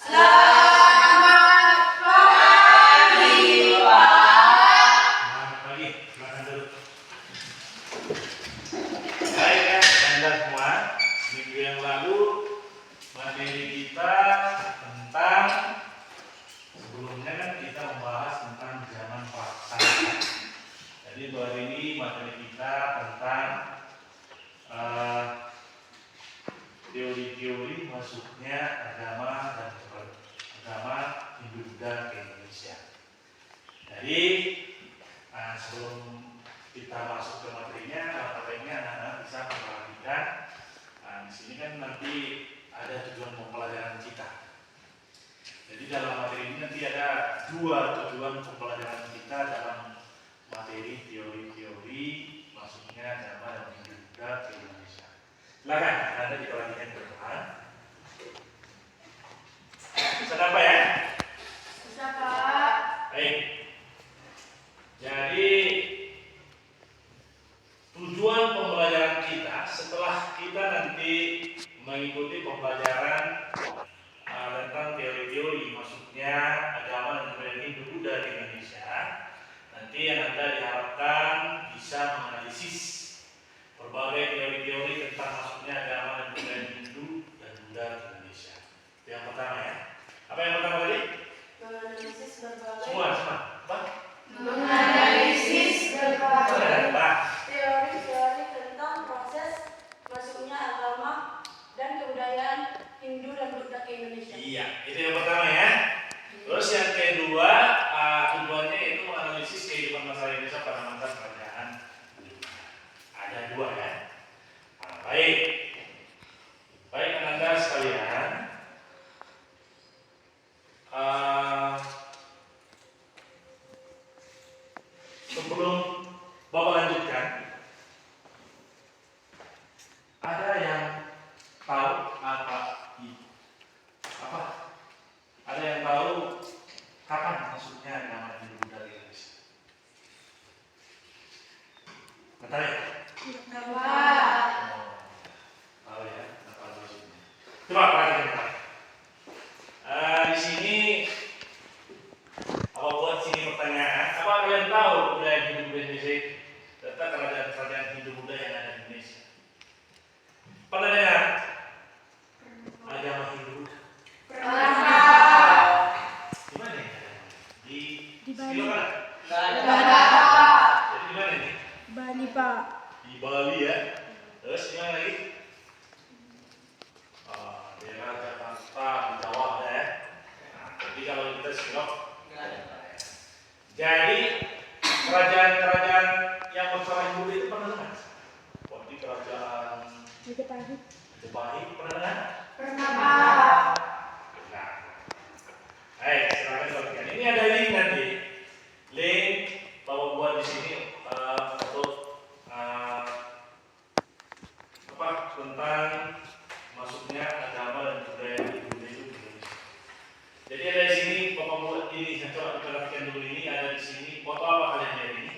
Selamat pagi, Pak. Selamat pagi, silakan duduk. Baik ya, Anda semua, minggu yang lalu materi kita tentang sebelumnya kan kita membahas tentang zaman praksana. Jadi untuk hari ini materi kita tentang teori-teori masuknya agama dan agama Hindu-Buddha ke Indonesia. Jadi sebelum kita masuk ke materinya, baiknya anak-anak bisa memperhatikan. Di sini kan nanti ada tujuan pembelajaran kita. Jadi dalam materi ini nanti ada dua tujuan pembelajaran kita dalam materi teori-teori masuknya agama dan Hindu-Buddha ke Indonesia. Silakan, Anda diperhatikan ke depan. Bisa apa ya? Bisa, Pak. Baik. Jadi tujuan pembelajaran kita setelah kita nanti mengikuti pembelajaran tentang teori-teori masuknya agama dan kebudayaan Hindu-Buddha di Indonesia, nanti yang Anda diharapkan bisa menganalisis berbagai teori-teori tentang masuknya agama dan kebudayaan Hindu dan Buddha di Indonesia. Itu yang pertama ya. Apa yang pertama tadi? Menganalisis berbagai Semua. Apa? Menganalisis berbagai Apa? teori-teori tentang proses masuknya agama dan kebudayaan Hindu dan Buddha ke Indonesia. Iya, itu yang pertama ya. Terus yang kedua, tujuannya itu menganalisis kehidupan masyarakat Indonesia pada masa kerajaan Hindu. Ada dua ya. Baik. Baik Anda sekalian. Sebelum Bapak lanjutkan, ada yang tahu apa? Ada yang tahu kapan masuknya agama Hindu-Buddha di Indonesia? Nggak tahu ya? Pak. Tahu ya, kapan masuknya? Coba perhatikan. Di sini apa buat sini pertanyaan? Apa kalian tahu budaya Hindu-Buddha Indonesia itu? Tentang kerajaan Hindu-Buddha yang ada di Indonesia. Pernah dengar agama Hindu-Buddha? Di mana ya? Di Bali. Jadi di mana ini? Bali, Pak. Di Bali ya. Terus di mana lagi? Daerah Jakarta, di Jawa ya. Jadi kalau kita silok jadi kerajaan-kerajaan yang bersama Hindu itu pernah dengar? Seperti kerajaan Majapahit pernah dengar? Pernah, Pak. Nah, baik, silakan bagian. Ini ada link nanti. Link Bapak buat di sini untuk tentang masuknya agama dan budaya Hindu di Indonesia. Jadi ada di sini Bapak buat ini. Saya coba diperhatikan dulu ini. Ada di sini foto apa kalian lihat ini?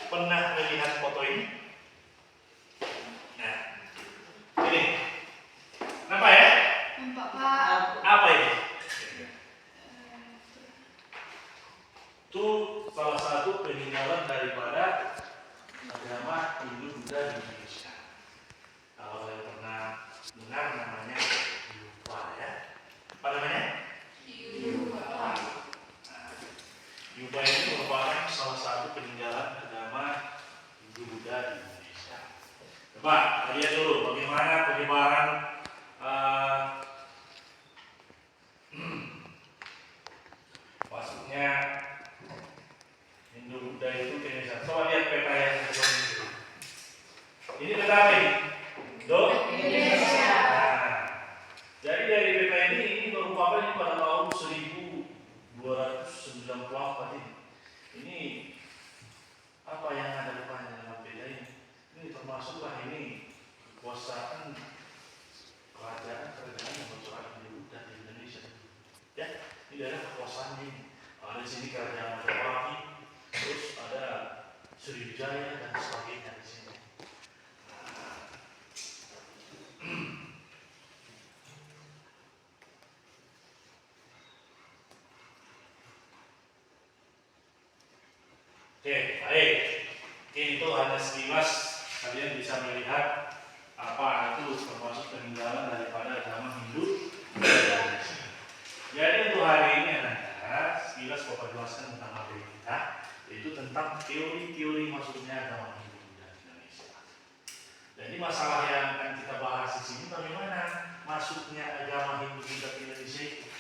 Pernah melihat foto ini? Nah, ini. Kenapa ya? Nampak, Pak. Apa ini? Itu salah satu peninggalan daripada agama Hindu-Buddha di Indonesia. Kalau saya pernah dengar namanya Yupa ya. Apa namanya? Yupa. Yupa ini merupakan salah satu peninggalan agama Hindu-Buddha di Indonesia. Coba lihat dulu bagaimana penyebaran masuknya Hindu-Buddha itu ke Indonesia. Coba lihat peta yang ada ini. Ini peta apa ini? Indonesia. Nah, jadi dari peta ini merupakan ini pada tahun 1294 ini. Ini apa yang ada depannya dalam peta ini? Ini termasuklah ini kekuasaan kerajaan yang bersuara Hindu-Buddha di Indonesia. Ya, ini adalah kekuasaannya ini. Ada di sini kerajaan Majapahit, terus ada Sriwijaya dan sebagainya di sini. Oke, baik. Oke, itu hanya sekilas kalian bisa melihat apa itu termasuk peninggalan daripada agama Hindu. Jadi untuk hari ini anak-anak, sekilas Bapak jelaskan tentang materi kita, yaitu tentang teori-teori masuknya agama Hindu di Indonesia. Jadi masalah yang akan kita bahas di sini bagaimana masuknya agama Hindu ke Indonesia itu.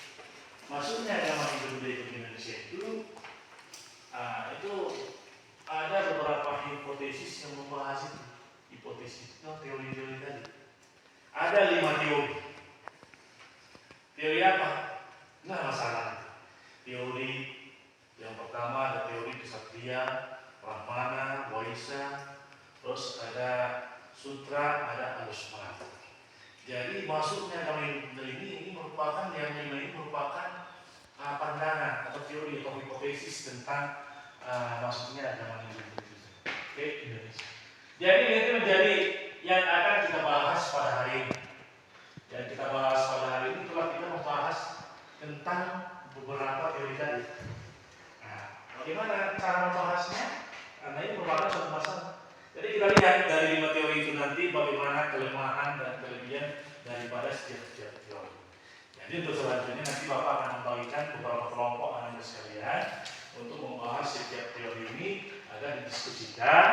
Masuknya agama Hindu ke Indonesia itu ada beberapa hipotesis yang membahas itu. Hipotesis itu teori-teori tadi. Ada 5 teori. Teori apa? Nah, masalah. Teori yang pertama ada teori kesatria, Brahmana, Waisa, terus ada sutra, ada Anushmana. Jadi masuknya agama Hindu ini merupakan yang 5 ini merupakan pandangan atau teori atau hipotesis tentang masuknya agama Hindu ke Indonesia. Jadi ini menjadi yang akan kita bahas pada hari ini. Yang kita bahas pada hari ini telah kita membahas tentang beberapa teori tadi. Nah, bagaimana cara membahasnya? Karena ini merupakan suatu masalah. Jadi kita lihat dari 5 teori itu nanti bagaimana kelemahan dan kelebihan daripada setiap teori. Jadi untuk selanjutnya nanti Bapak akan membagikan beberapa kelompok anak sekalian untuk membahas setiap teori ini agar didiskusikan.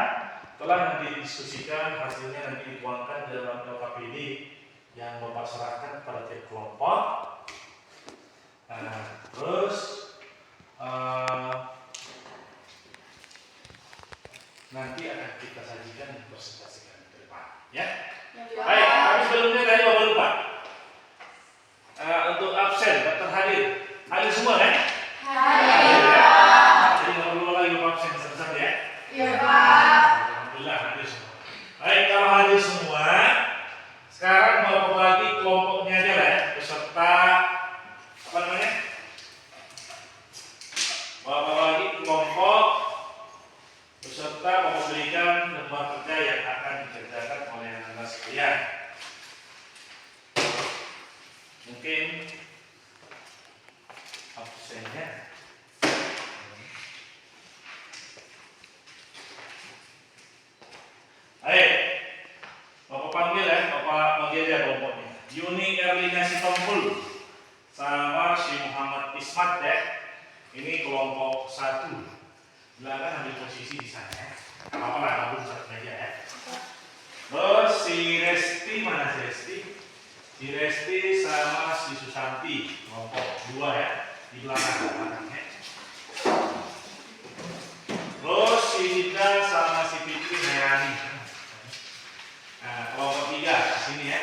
Setelah nanti didiskusikan, hasilnya nanti dituangkan dalam LKPD yang Bapak serahkan pada tiap kelompok. Terus nanti akan kita sajikan dan presentasikan ke depan, ya. Baik, tapi sebelumnya tadi Bapak lupa. Untuk absen, Dr. hadir semua kan? Hadir. Jadi nggak perlu lagi Bapak absen satu-satu ya? Iya Pak. Alhamdulillah hadir semua. Baik, kalau hadir semua, sekarang Bapak bagi kelompoknya aja lah ya, peserta apa namanya? Bapak bagi kelompok peserta Bapak berikan lembar kerja yang akan dikerjakan oleh anak-anak sekalian. Mungkin absennya baik, Bapak panggil ya, Bapak panggil aja kelompoknya. Yuni Erlina Sitompul sama si Muhammad Ismat ya. Ini kelompok 1. Silakan ambil posisi di sana ya. Apa lah, ambil satu meja ya. Terus si Resti, mana si Resti? Si Resti sama si Susanti, kelompok 2 ya, di belakangnya. Terus si Dika sama si Fitri Merani. Nah, kelompok 3 di sini ya,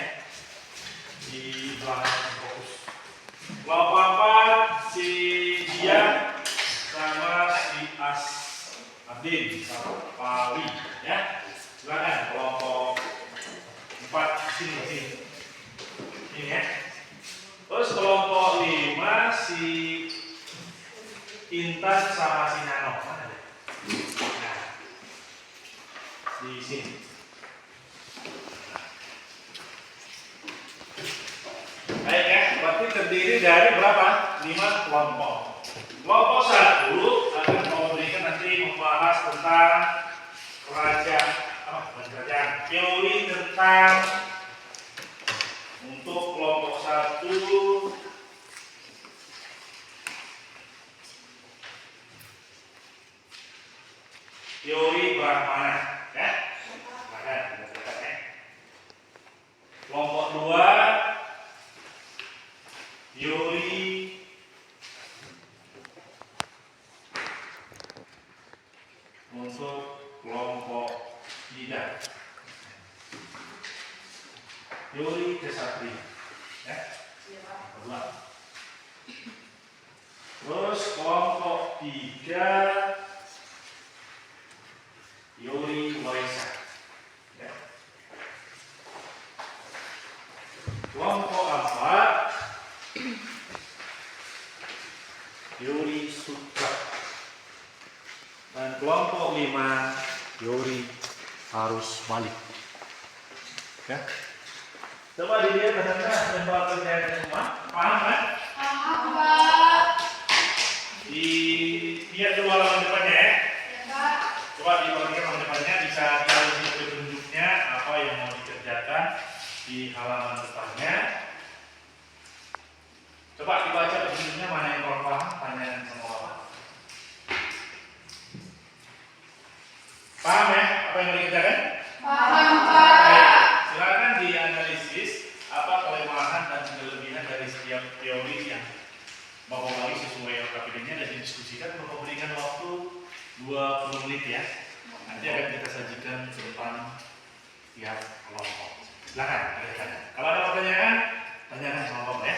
di belakang fokus. Kelompok 4 si Dia sama si Abdin sama Pawi ya. Silakan kelompok 4 sini. Ini ya. Terus kelompok 5 si Intan sama si Nano. Mana deh? Nah, di sini. Baik ya, berarti terdiri dari berapa? 5 kelompok. Kelompok 1 akan memberikan nanti membahas tentang teori tentang untuk kelompok 1 teori Brahmana ya. Kelompok 2 teori untuk kelompok 3 teori kesatria ya. Terus kelompok 3 teori Waisa ya. Kelompok 4 teori sutra. Dan kelompok 5 teori arus balik ya. Coba dilihat tanda lembar kerjanya semua, paham kan? Paham Pak. Lihat dulu halaman depannya ya. Ya Pak. teori yang Bapak Wali sesuai LKPD-nya dan didiskusikan. Bapak berikan waktu 20 menit ya. Nanti akan kita sajikan ke depan tiap kelompok. Silakan, ada tanya. Kalau ada pertanyaan, tanyakan sama Bapak ya.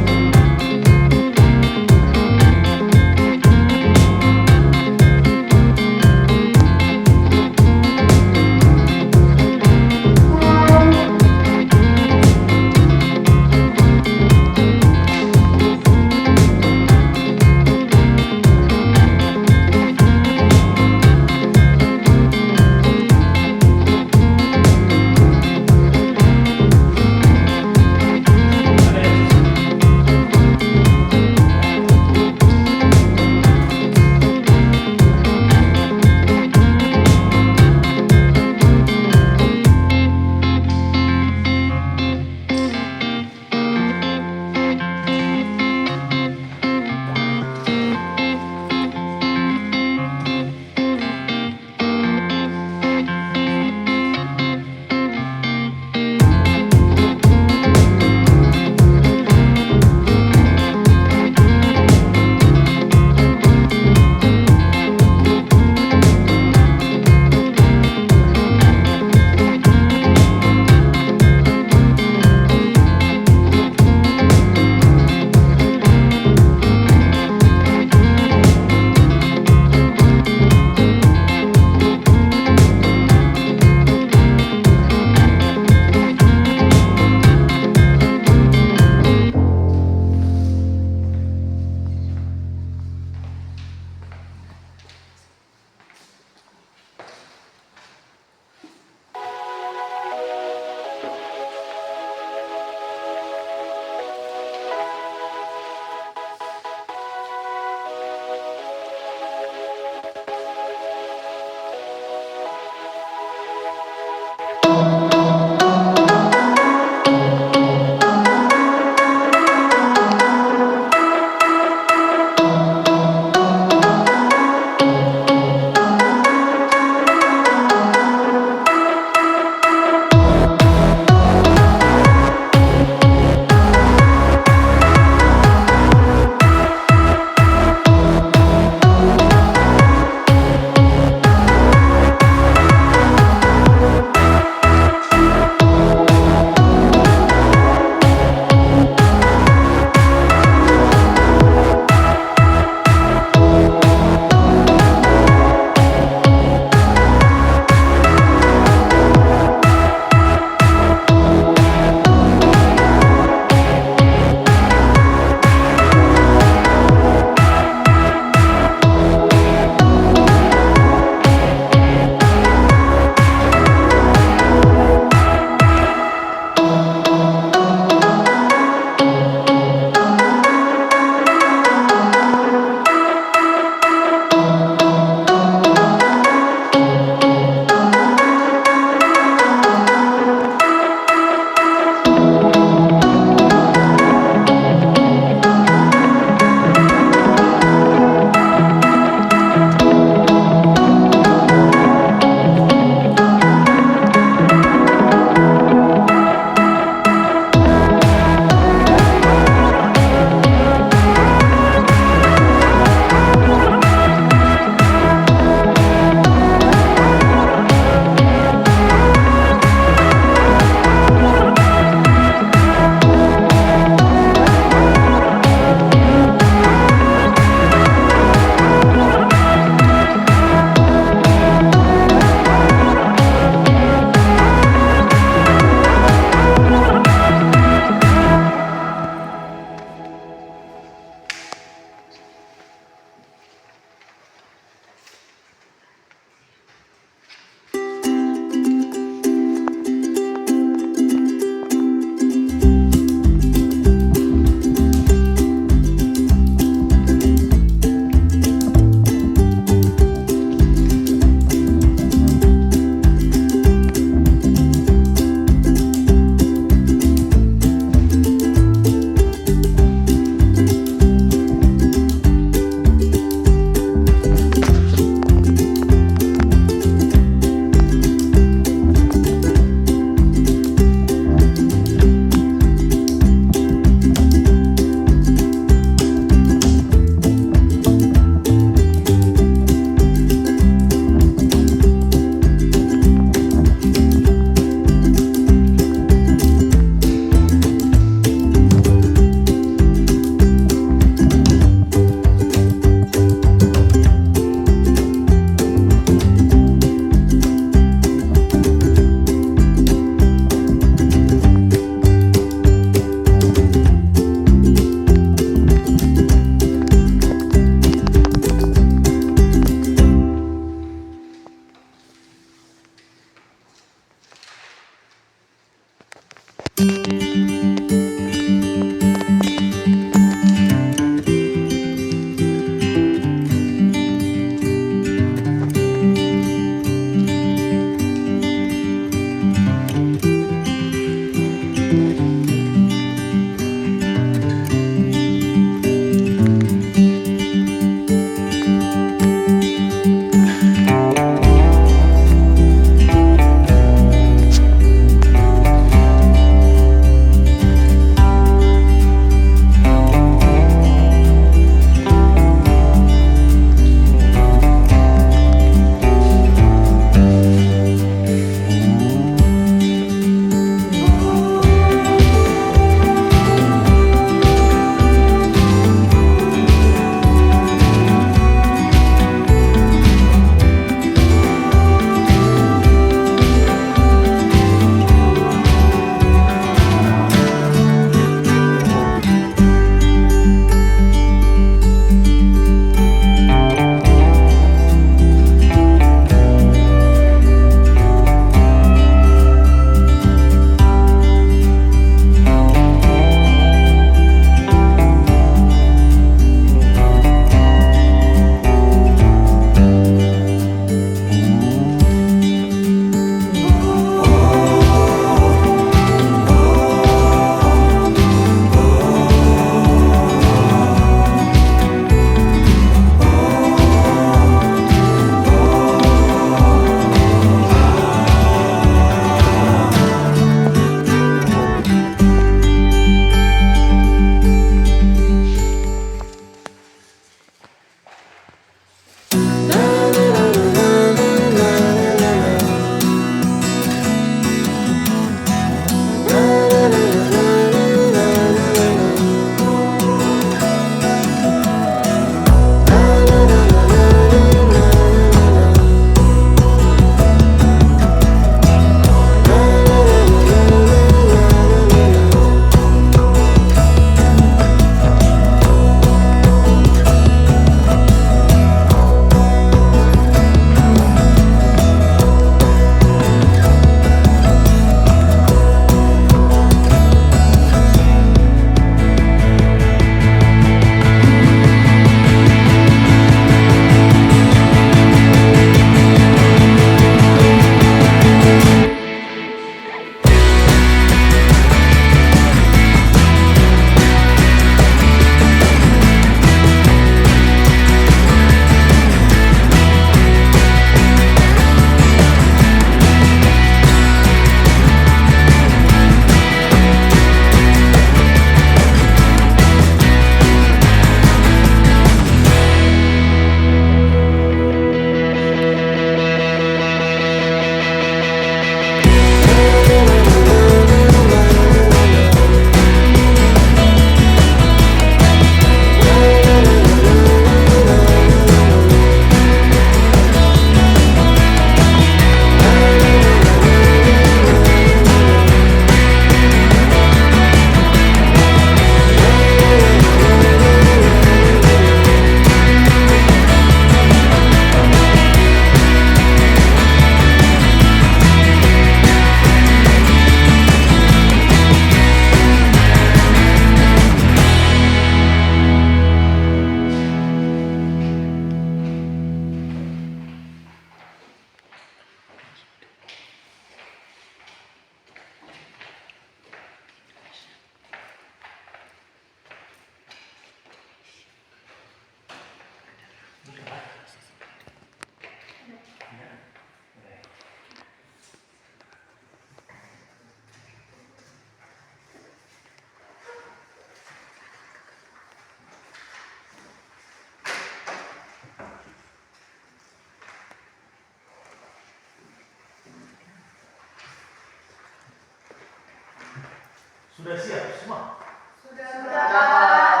Sudah siap semua? Sudah, Pak.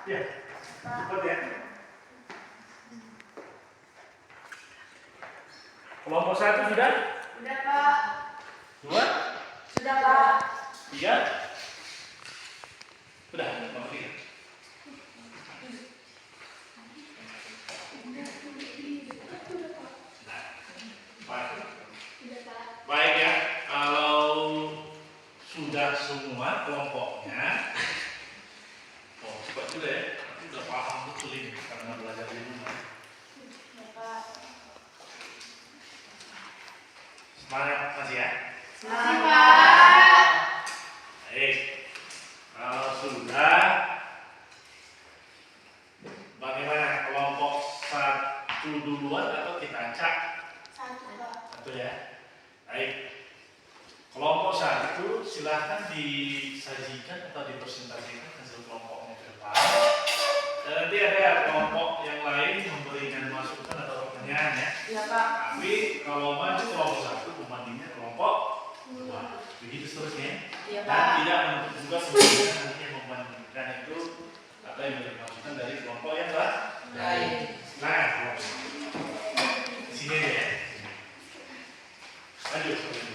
Ya, cepat ya. Kelompok 1 sudah? Sudah, Pak. 2? Sudah, Pak. 3? Sudah, nomor 3. Baik ya, kalau sudah semua kelompoknya, cepat juga ya, nanti udah paham betul ini karena belajar di rumah. Semangat masih ya? Semangat. Baik, kalau sudah, bagaimana kelompok 1 duluan atau kita acak? 1, Pak. 1 ya. Baik. Kelompok 1 silahkan disajikan atau dipresentasikan hasil kelompoknya ke depan. Dan nanti ada kelompok yang lain memberikan masukan atau pertanyaan ya. Iya, Pak. Tapi kalau maju kelompok 1 pembandingnya kelompok 2. Begitu seterusnya. Iya, Dan Pak. tidak menutup juga sebenarnya nanti yang membandingkan itu atau yang memberikan masukan dari kelompok yang lain. Nah, di sini aja ya. Lanjut.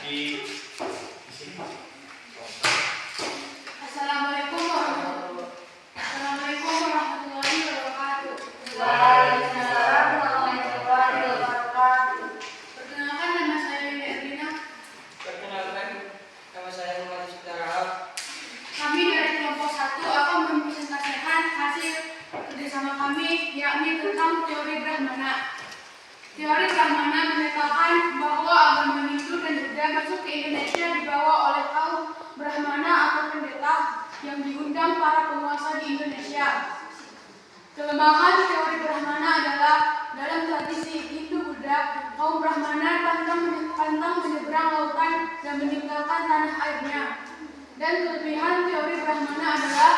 Di sini. Assalamualaikum warahmatullahi wabarakatuh. Waalaikumsalam warahmatullahi wabarakatuh. Perkenalkan, nama saya Yuni Erlina. Perkenalkan, nama saya Muhammad Sudarahab. Kami dari kelompok 1 akan mempresentasikan hasil kerjasama kami, yakni tentang teori Brahmana. Teori Brahmana menyatakan bahwa agama Hindu dan Buddha masuk ke Indonesia dibawa oleh kaum Brahmana atau pendeta yang diundang para penguasa di Indonesia. Kelemahan teori Brahmana adalah dalam tradisi Hindu-Buddha, kaum Brahmana pantang menyeberang lautan dan meninggalkan tanah airnya. Dan kelebihan teori Brahmana adalah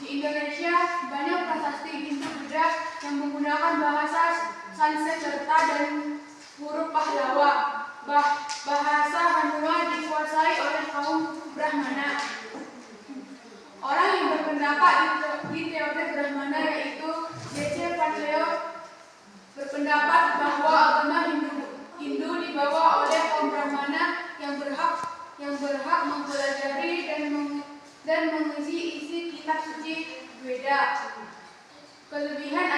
di Indonesia banyak prasasti Hindu-Buddha yang menggunakan bahasa Sanskerta dan huruf Pahlawa. Bahasa Hanua dikuasai oleh kaum Brahmana. Orang yang berpendapat di teori Brahmana yaitu D.C. Patleo berpendapat bahwa agama Hindu dibawa oleh kaum Brahmana yang berhak mempelajari dan menguji isi kitab suci Weda. Kelebihan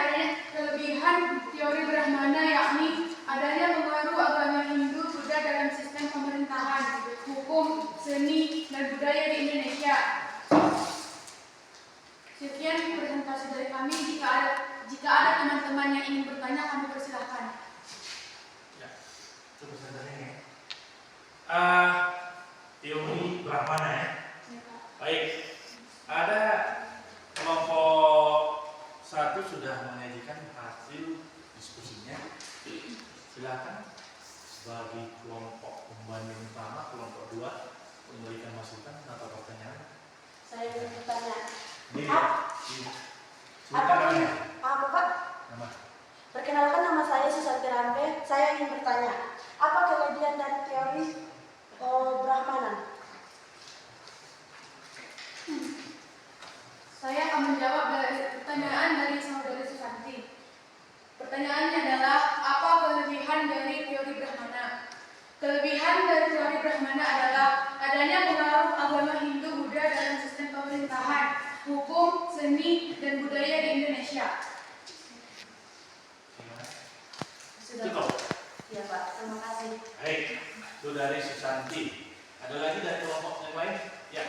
teori Brahmana yakni adanya pengaruh agama Hindu Buddha dalam sistem pemerintahan, hukum, seni, dan budaya di Indonesia. Sekian presentasi dari kami. Jika ada teman-teman yang ingin bertanya, kami persilahkan. Ya, itu presentasinya. Teori Brahmana ya. Baik, ada kelompok 1 sudah menyajikan hasil diskusinya. Silakan bagi kelompok pembanding utama, kelompok 2 memberikan masukan atau pertanyaan. Saya ingin bertanya. Ini Apa namanya. Pak? Nama. Perkenalkan, nama saya Susanti Rampe. Saya ingin bertanya, apa kelebihan dari teori Brahmana? Saya akan menjawab pertanyaan dari saudari Susanti. Pertanyaannya adalah, apa kelebihan dari teori Brahmana? Kelebihan dari teori Brahmana adalah adanya pengaruh agama Hindu Buddha dalam sistem pemerintahan, hukum, seni, dan budaya di Indonesia. Cukup. Iya, Pak, terima kasih. Baik, itu dari Susanti. Ada lagi dari kelompok yang lain? Ya.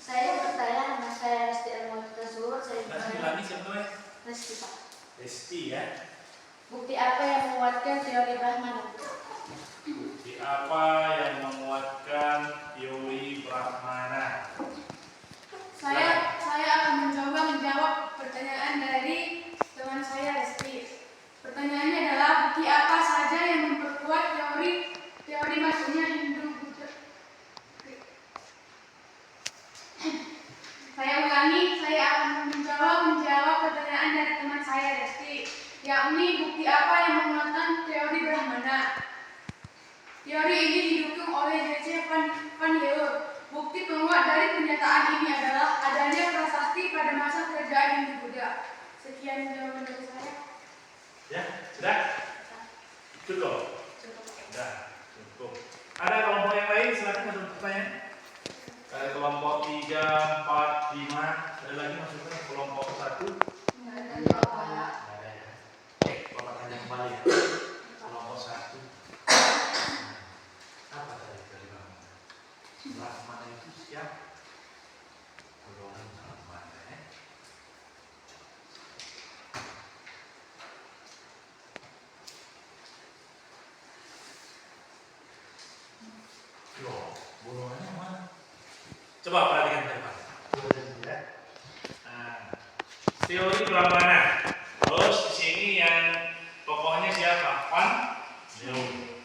Saya bertanya, nama saya Resti Elmawita-Zuhur. Saya Nanti bertanya, lagi siapa namanya? Resti, Pak. Resti ya. Bukti apa yang menguatkan teori Brahmana? Bukti apa yang menguatkan teori Brahmana? Saya akan mencoba menjawab pertanyaan dari teman saya Resti. Pertanyaannya adalah, bukti apa saja yang memperkuat teori masuknya Hindu Buddha? Saya ulangi, saya akan menjawab pertanyaan dari teman saya Teori ini didukung oleh J.C. Van Leeuwen. Bukti penguat dari pernyataan ini adalah adanya prasasti pada masa kerajaan Hindu Buddha. Sekian jawaban dari saya. Ya, sudah? Cukup? Sudah, cukup. Ada kelompok yang lain? Silakan untuk pertanyaan. Ada kelompok 3, 4, 5. Ada lagi maksudnya kelompok 1? Nggak ada Pak. Nggak ada ya. Bapak tanya kembali ya. Kelompok 1. Apa tadi dari Bang? Brahmana itu siapa? Golongan Brahmana ya. Loh, golongannya mana? Coba perhatikan teman. Ya. Nah, teori Brahmana. Terus di sini yang tokohnya siapa? Van Leeuwen.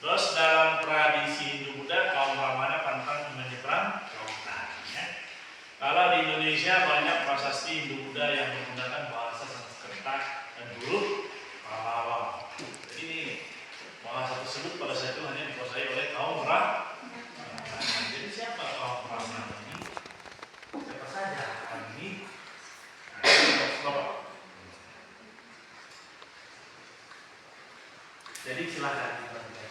Terus dalam tradisi Hindu Buddha kaum Brahmana pantang menyeberang lautan. Ya. Kalau di Indonesia banyak prasasti Hindu Buddha yang menggunakan bahasa Sanskerta dan huruf pahlawan. Jadi ini bahasa tersebut pada saat itu hanya dikuasai oleh kaum Brahmana. Jadi siapa kaum Brahmana ini? Siapa saja orang ini? Nah, jadi silakan diperhatikan.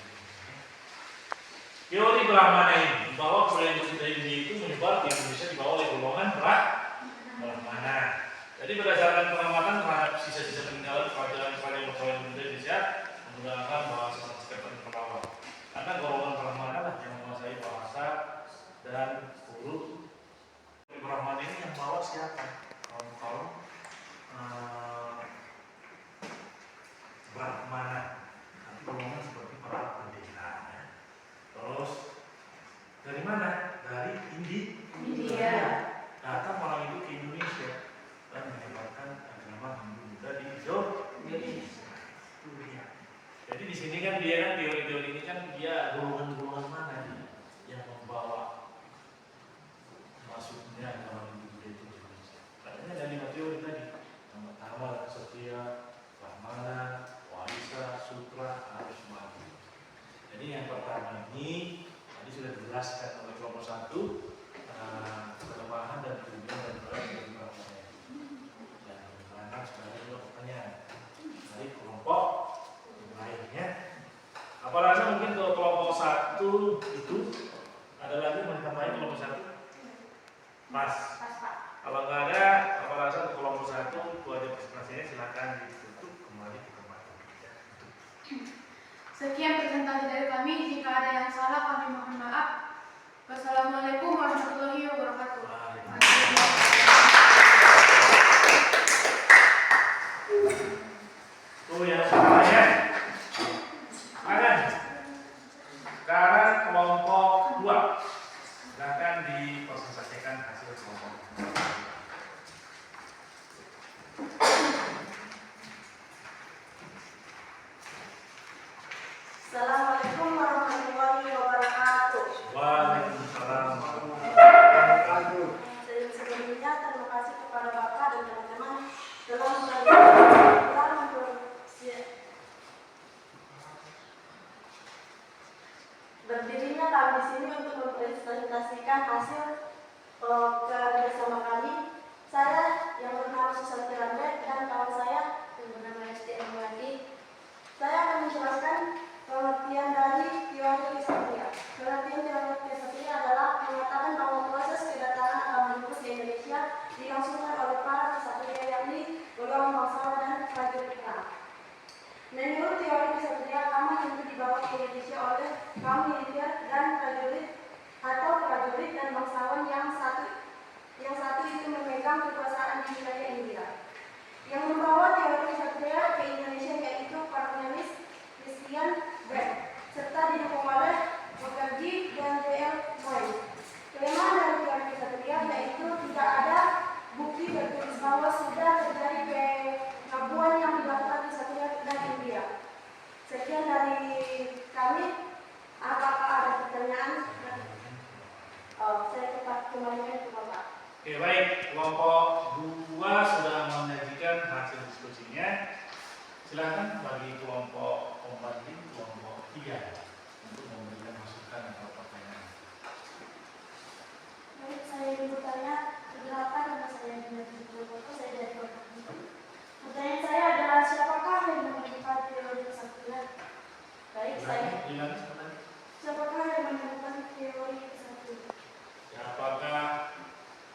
Teori Brahmana ini bahwa budaya Buddha ini itu menyebar di Indonesia dibawa oleh golongan Brahmana. Jadi berdasarkan pengamatan terhadap sisa-sisa peninggalan kerajaan-kerajaan Buddha Indonesia menggunakan bahasa Sanskerta dan pahlawan. Karena golongan Brahmana lah yang menguasai bahasa dan huruf. Brahmana ini yang bawa siapa? Kaum Brahmana. Nanti golongan seperti para pendeta. Ya. Terus dari mana? Dari India. Datang orang itu ke Indonesia dan menyebarkan agama Hindu Buddha di Indonesia. Itu dia. Jadi di sini kan dia kan teori-teori ini kan dia golongan-golongan mana nih yang membawa masuknya agama Hindu Buddha itu di Indonesia. Katanya ada 5 teori tadi. Yang pertama Satya, Brahmana, Waisa, Sutra, Arus Madu. Jadi yang pertama ini tadi sudah dijelaskan oleh kelompok 1 kelemahan dan kelebihan dan berat dari Brahmana. Dan kebenaran sebenarnya juga pertanyaan dari kelompok lainnya. Apa rasa mungkin ke kelompok 1 itu ada lagi mau ditambahin kelompok 1? Pas. Kalau nggak ada, apa rasa ke kelompok 1 itu ada presentasinya, silakan ditutup kembali ke tempat. Sekian presentasi dari kami. Jika ada yang salah kami mohon maaf. Wassalamualaikum warahmatullahi wabarakatuh. Tuh yang semuanya. Ada. Sekarang kelompok 2. Silakan dipresentasikan hasil kelompok. Assalamualaikum warahmatullahi wabarakatuh. Waalaikumsalam warahmatullahi wabarakatuh. Sebelumnya terima kasih kepada Bapak dan teman-teman telah berdirinya kami di sini untuk mempresentasikan hasil kerjasama kami. Saya yang bernama Susanti Rambe dan kawan saya yang bernama Esti Amwati. Saya akan menjelaskan pengertian dari teori kesatria. Pengertian teori kesatria adalah mengatakan bahwa proses kedatangan agama Hindu ke Indonesia dilangsungkan oleh para kesatria, yakni golongan bangsawan dan prajurit perang. Menurut teori kesatria, agama Hindu dibawa ke Indonesia oleh kaum militer dan prajurit atau prajurit dan bangsawan yang satu itu memegang kekuasaan di wilayah India. Yang membawa teori kesatria ke Indonesia yaitu Cornelis Christian Beck, serta didukung oleh Mukherjee dan J.L. Moyes. Kelemahan dari teori kesatria yaitu tidak ada bukti tertulis bahwa sudah terjadi pengabuan yang dilakukan kesatria dan India. Sekian dari kami. Apakah ada pertanyaan? Saya cepat kembalikan ke Bapak. Oke, baik. Kelompok 2 sudah menyajikan hasil diskusinya. Silakan bagi kelompok pembanding kelompok 3 untuk bilang sebenarnya. Siapakah yang menemukan teori kesatuan? Siapakah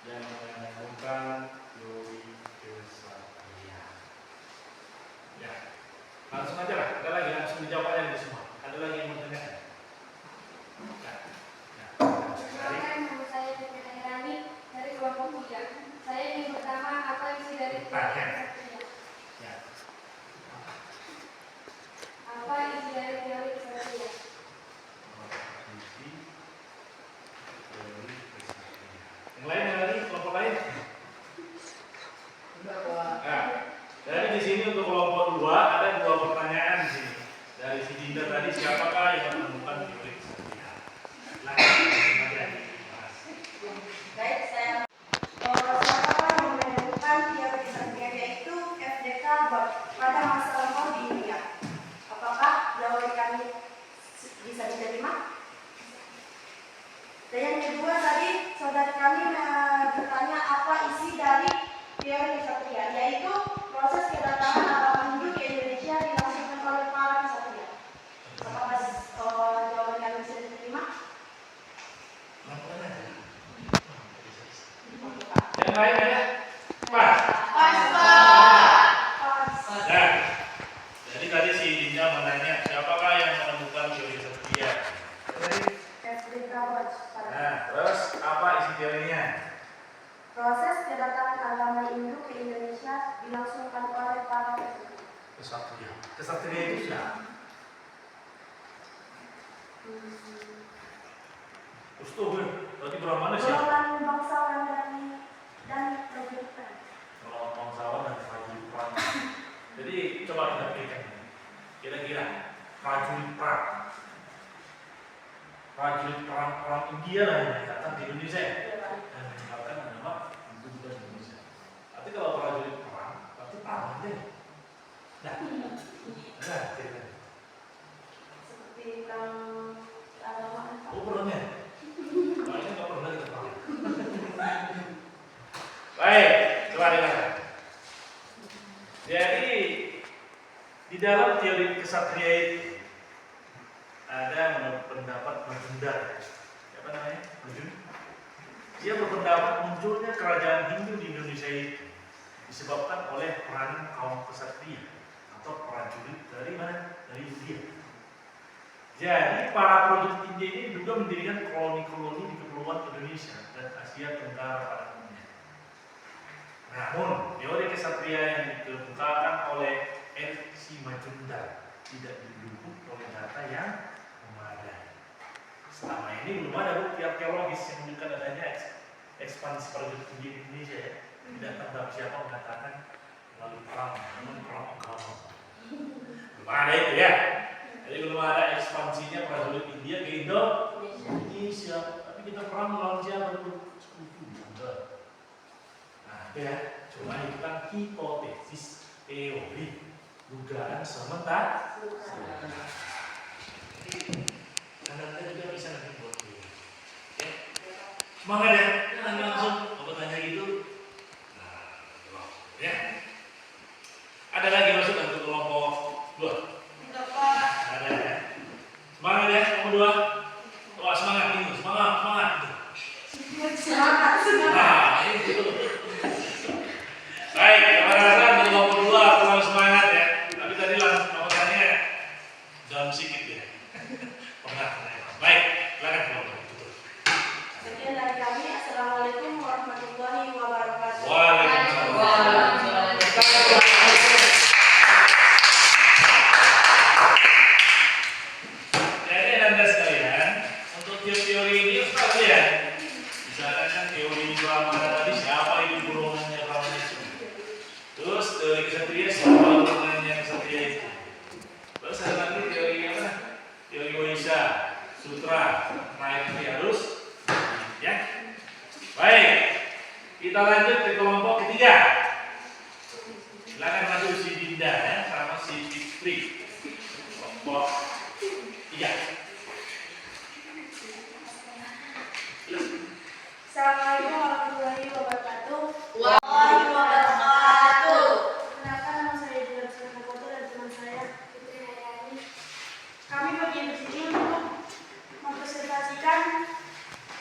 yang menemukan teori kesatuan? Ya, langsung aja lah. Ada lagi langsung dijawab aja di semua. Ada lagi yang mau tanya? Perkenalkan, nama saya Devi Nairani dari kelompok 3. Saya ingin pertama apa isi dari teori kesatuan? Ya. Apa isi dari teori kesatuan? Yang lain lagi, kelompok lain. Nah, dari di sini untuk kelompok 2 ada 2 pertanyaan di sini. Dari si Dinda tadi, siapakah yang menemukan teori kesatuan? Langsung aja dibahas. Baik, siapakah yang menemukan teori kesatuan yaitu FDK pada masa lampau di India? Apakah jawaban kami bisa diterima? Dan yang kedua tadi saudara kami bertanya apa isi dari teori kesatuan, yaitu proses kedatangan agama Hindu ke Indonesia dilangsungkan oleh para kesatria. Apakah jawaban kami bisa diterima? Yang lain ada? Pas. Pas, Pak. Pas. Nah, jadi tadi si Dinda menanya siapakah yang menemukan teori kesatuan? FDK Nah, terus apa isi teorinya? proses kedatangan agama Hindu ke Indonesia dilangsungkan oleh para Kesatria. Kesatria itu siapa? Ustaz, berarti Brahmana siapa? golongan bangsawan dan prajurit. Kalau bangsawan dan prajurit perang. Jadi coba kita pikirkan. Kira-kira prajurit perang India lah yang datang di Indonesia dan meninggalkan nama Hindu dan Indonesia. Tapi kalau prajurit perang, berarti perang deh. Nah, kira-kira. Seperti agama Oh, perangnya? Kayaknya nggak pernah kita perang. Baik, coba dengarkan. Jadi di dalam teori kesatria itu ada menurut pendapat Majumdar. Siapa namanya? Majumdar. Dia berpendapat munculnya kerajaan Hindu di Indonesia itu disebabkan oleh peranan kaum kesatria atau prajurit dari mana? Dari India. Jadi para prajurit India ini juga mendirikan koloni-koloni di kepulauan Indonesia dan Asia Tenggara pada umumnya. Namun, teori kesatria yang dikemukakan oleh R.C. Majumdar tidak didukung oleh data yang memadai. Selama ini belum ada bukti arkeologis yang menunjukkan adanya ekspansi prajurit India di Indonesia ya. Tidak tahu siapa mengatakan melalui perang, namun perang agama. Belum ada itu ya. Jadi belum ada ekspansinya prajurit India ke Indonesia. Tapi kita perang melawan siapa dulu? Sekutu. Nah, itu ya. Cuma itu kan hipotesis, teori, dugaan sementara. Dan Anda juga bisa nanti buat dulu. Ya. Semangat ya. Jangan langsung mau tanya gitu. Nah, ya. Ada lagi masuk untuk kelompok 2. Ada ya. Semangat ya, nomor 2. Wah, semangat ini, semangat. semangat. Nah, itu. Baik, rasa untuk nomor 2 kurang semangat ya. Tapi tadi langsung nomornya down sedikit ya. Pernah. Baik, silakan kelompok itu. Sekian dari kami. Assalamualaikum warahmatullahi wabarakatuh. Waalaikumsalam. Jadi Anda sekalian, untuk teori ini sekalian, misalkan kan teori Brahmana tadi siapa itu golongannya Brahmana itu, terus teori kesatria siapa golongannya kesatria itu, terus ada lagi teori apa? Teori Waisa, Sutra, naik harus, ya. Baik, kita lanjut ke kelompok ketiga. Silakan maju si Dinda ya, sama si Fikri. Kelompok 3. Assalamualaikum warahmatullahi wabarakatuh. Waalaikumsalam wabarakatuh. Perkenalkan, nama saya Dilan Sakoto dan teman saya Putri Nairani. kami lagi di sini untuk mempresentasikan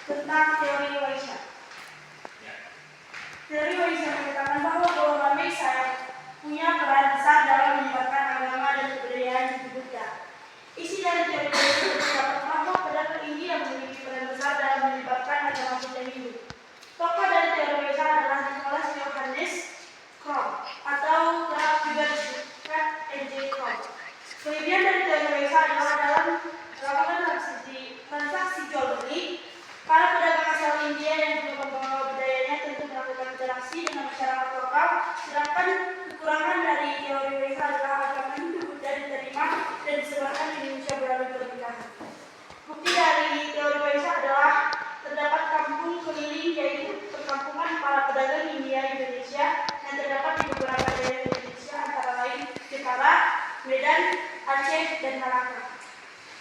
tentang teori Waisya. Teori Waisya mengatakan bahwa golongan Waisya punya peran besar dalam menyebarkan agama dan kebudayaan di Buddha. Isi dari teori Waisya terdapat bahwa pedagang India memiliki peran besar dalam menyebarkan agama Buddha Hindu. Tokoh dari teori Waisya adalah Nicholas Johannes Cromb atau kerap juga disebut N.J. Cromb. Kelebihan dari teori Waisya adalah dalam melakukan transaksi jual beli, para pedagang asal India yang juga membawa budayanya tentu melakukan interaksi dengan masyarakat lokal. Sedangkan kekurangan dari teori Waisya adalah agama Hindu Buddha diterima dan disebarkan di Indonesia melalui pernikahan. Bukti dari teori Waisya adalah terdapat kampung keliling, yaitu perkampungan para pedagang India Indonesia yang terdapat di beberapa daerah Indonesia antara lain Jepara, Medan, Aceh, dan Malaka.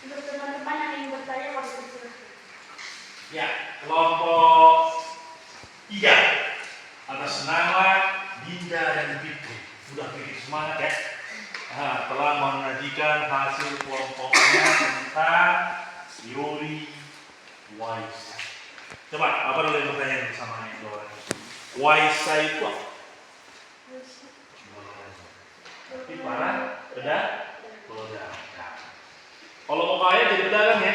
Untuk teman-teman yang ingin bertanya, kami persilahkan. Ya, kelompok 3 atas nama Dinda dan Fitri. Sudah pilih semangat ya. Telah menyajikan hasil kelompoknya tentang teori Waisya. Coba, apa dulu yang bertanya bersama yang dua orang? Waisya itu apa? Tapi para pedagang. Kalau mau kaya jadi pedagang ya?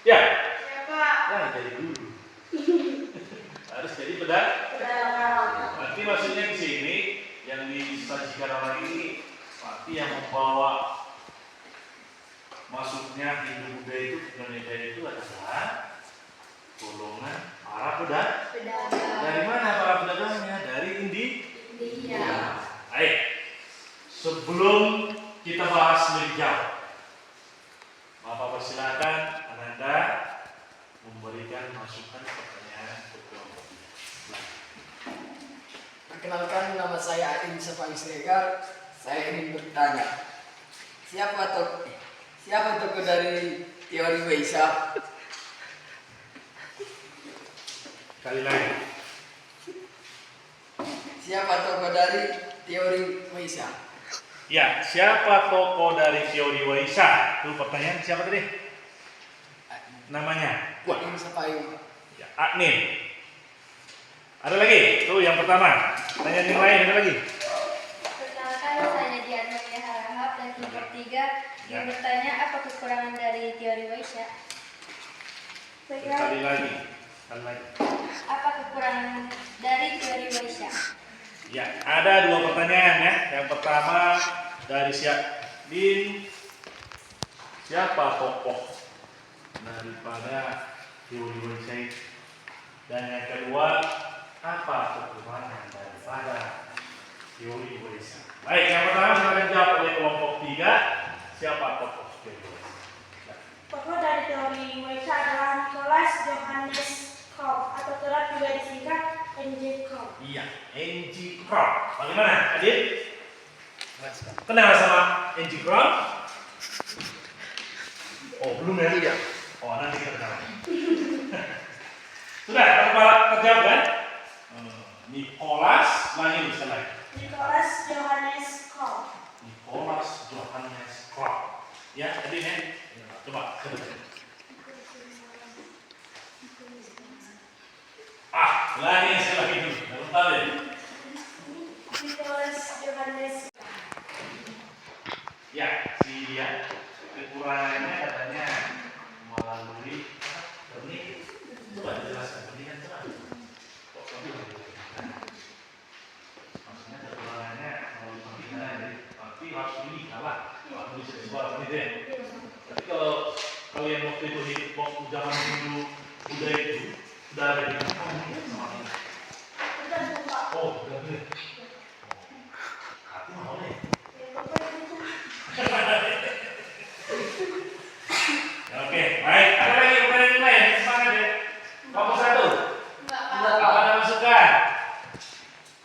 Ya? Ya, jadi guru. Harus jadi pedagang. Berarti maksudnya di sini yang disajikan orang ini berarti yang membawa masuknya Hindu Buddha itu ke Indonesia itu adalah golongan para pedagang. Dari mana para pedagangnya? Dari India. Baik. Sebelum kita bahas lebih jauh, Bapak persilakan Ananda memberikan masukan pertanyaan ke kelompok. Perkenalkan, nama saya Adin Safai Siregar. Saya ingin bertanya, siapa tokoh dari teori Waisya? Kali lagi. Siapa tokoh dari teori Waisya? Ya, siapa tokoh dari teori Waisya? Itu pertanyaan siapa tadi? Namanya? Adin Safai. Ya, Admin. Ada lagi? Tuh yang pertama. Pertanyaan yang lain ada lagi? Perkenalkan, saya Diana Harahap dan kelompok 3 yang bertanya apa kekurangan dari teori Waisya. Sekali lagi. Apa kekurangan dari teori Waisya? Ya, ada 2 pertanyaan ya. Yang pertama dari siapa tokoh daripada teori Waisya itu? Dan yang kedua, apa kekurangan daripada teori Waisya? Baik, yang pertama silakan jawab oleh kelompok 3. Siapa tokoh teori Waisya? Tokoh dari teori Waisya adalah Nicholas Johannes Cromb atau kerap juga disingkat N.J. Cromb. Iya, N.J. Cromb. Bagaimana, Adit? Kenal sama N.J. Cromb? Oh, belum ya? Iya. Oh, nanti kita kenal. Sudah, terjawab kan? Nicholas, lagi sekali. Nicholas Johannes Cromb. Nicholas Johannes Cromb. Ya, Adit ya. Coba. Lagi sekali dulu. Bentar deh. Nicholas Johannes. Ya, si dia kekurangannya katanya melalui pernikahan. Coba dijelaskan pernikahan itu apa? Kok kamu maksudnya kekurangannya melalui pernikahan, tapi harus menikah lah. Kalau bisa disebut gitu ya. Tapi kalau yang waktu itu hidup waktu zaman dulu udah itu udah ada di mana? Oh, udah ada. Aku mau deh. Oke, baik. Ada lagi pertanyaan yang lain? Semangat ya. Nomor 1. Enggak, Apa Pak. ada masukan?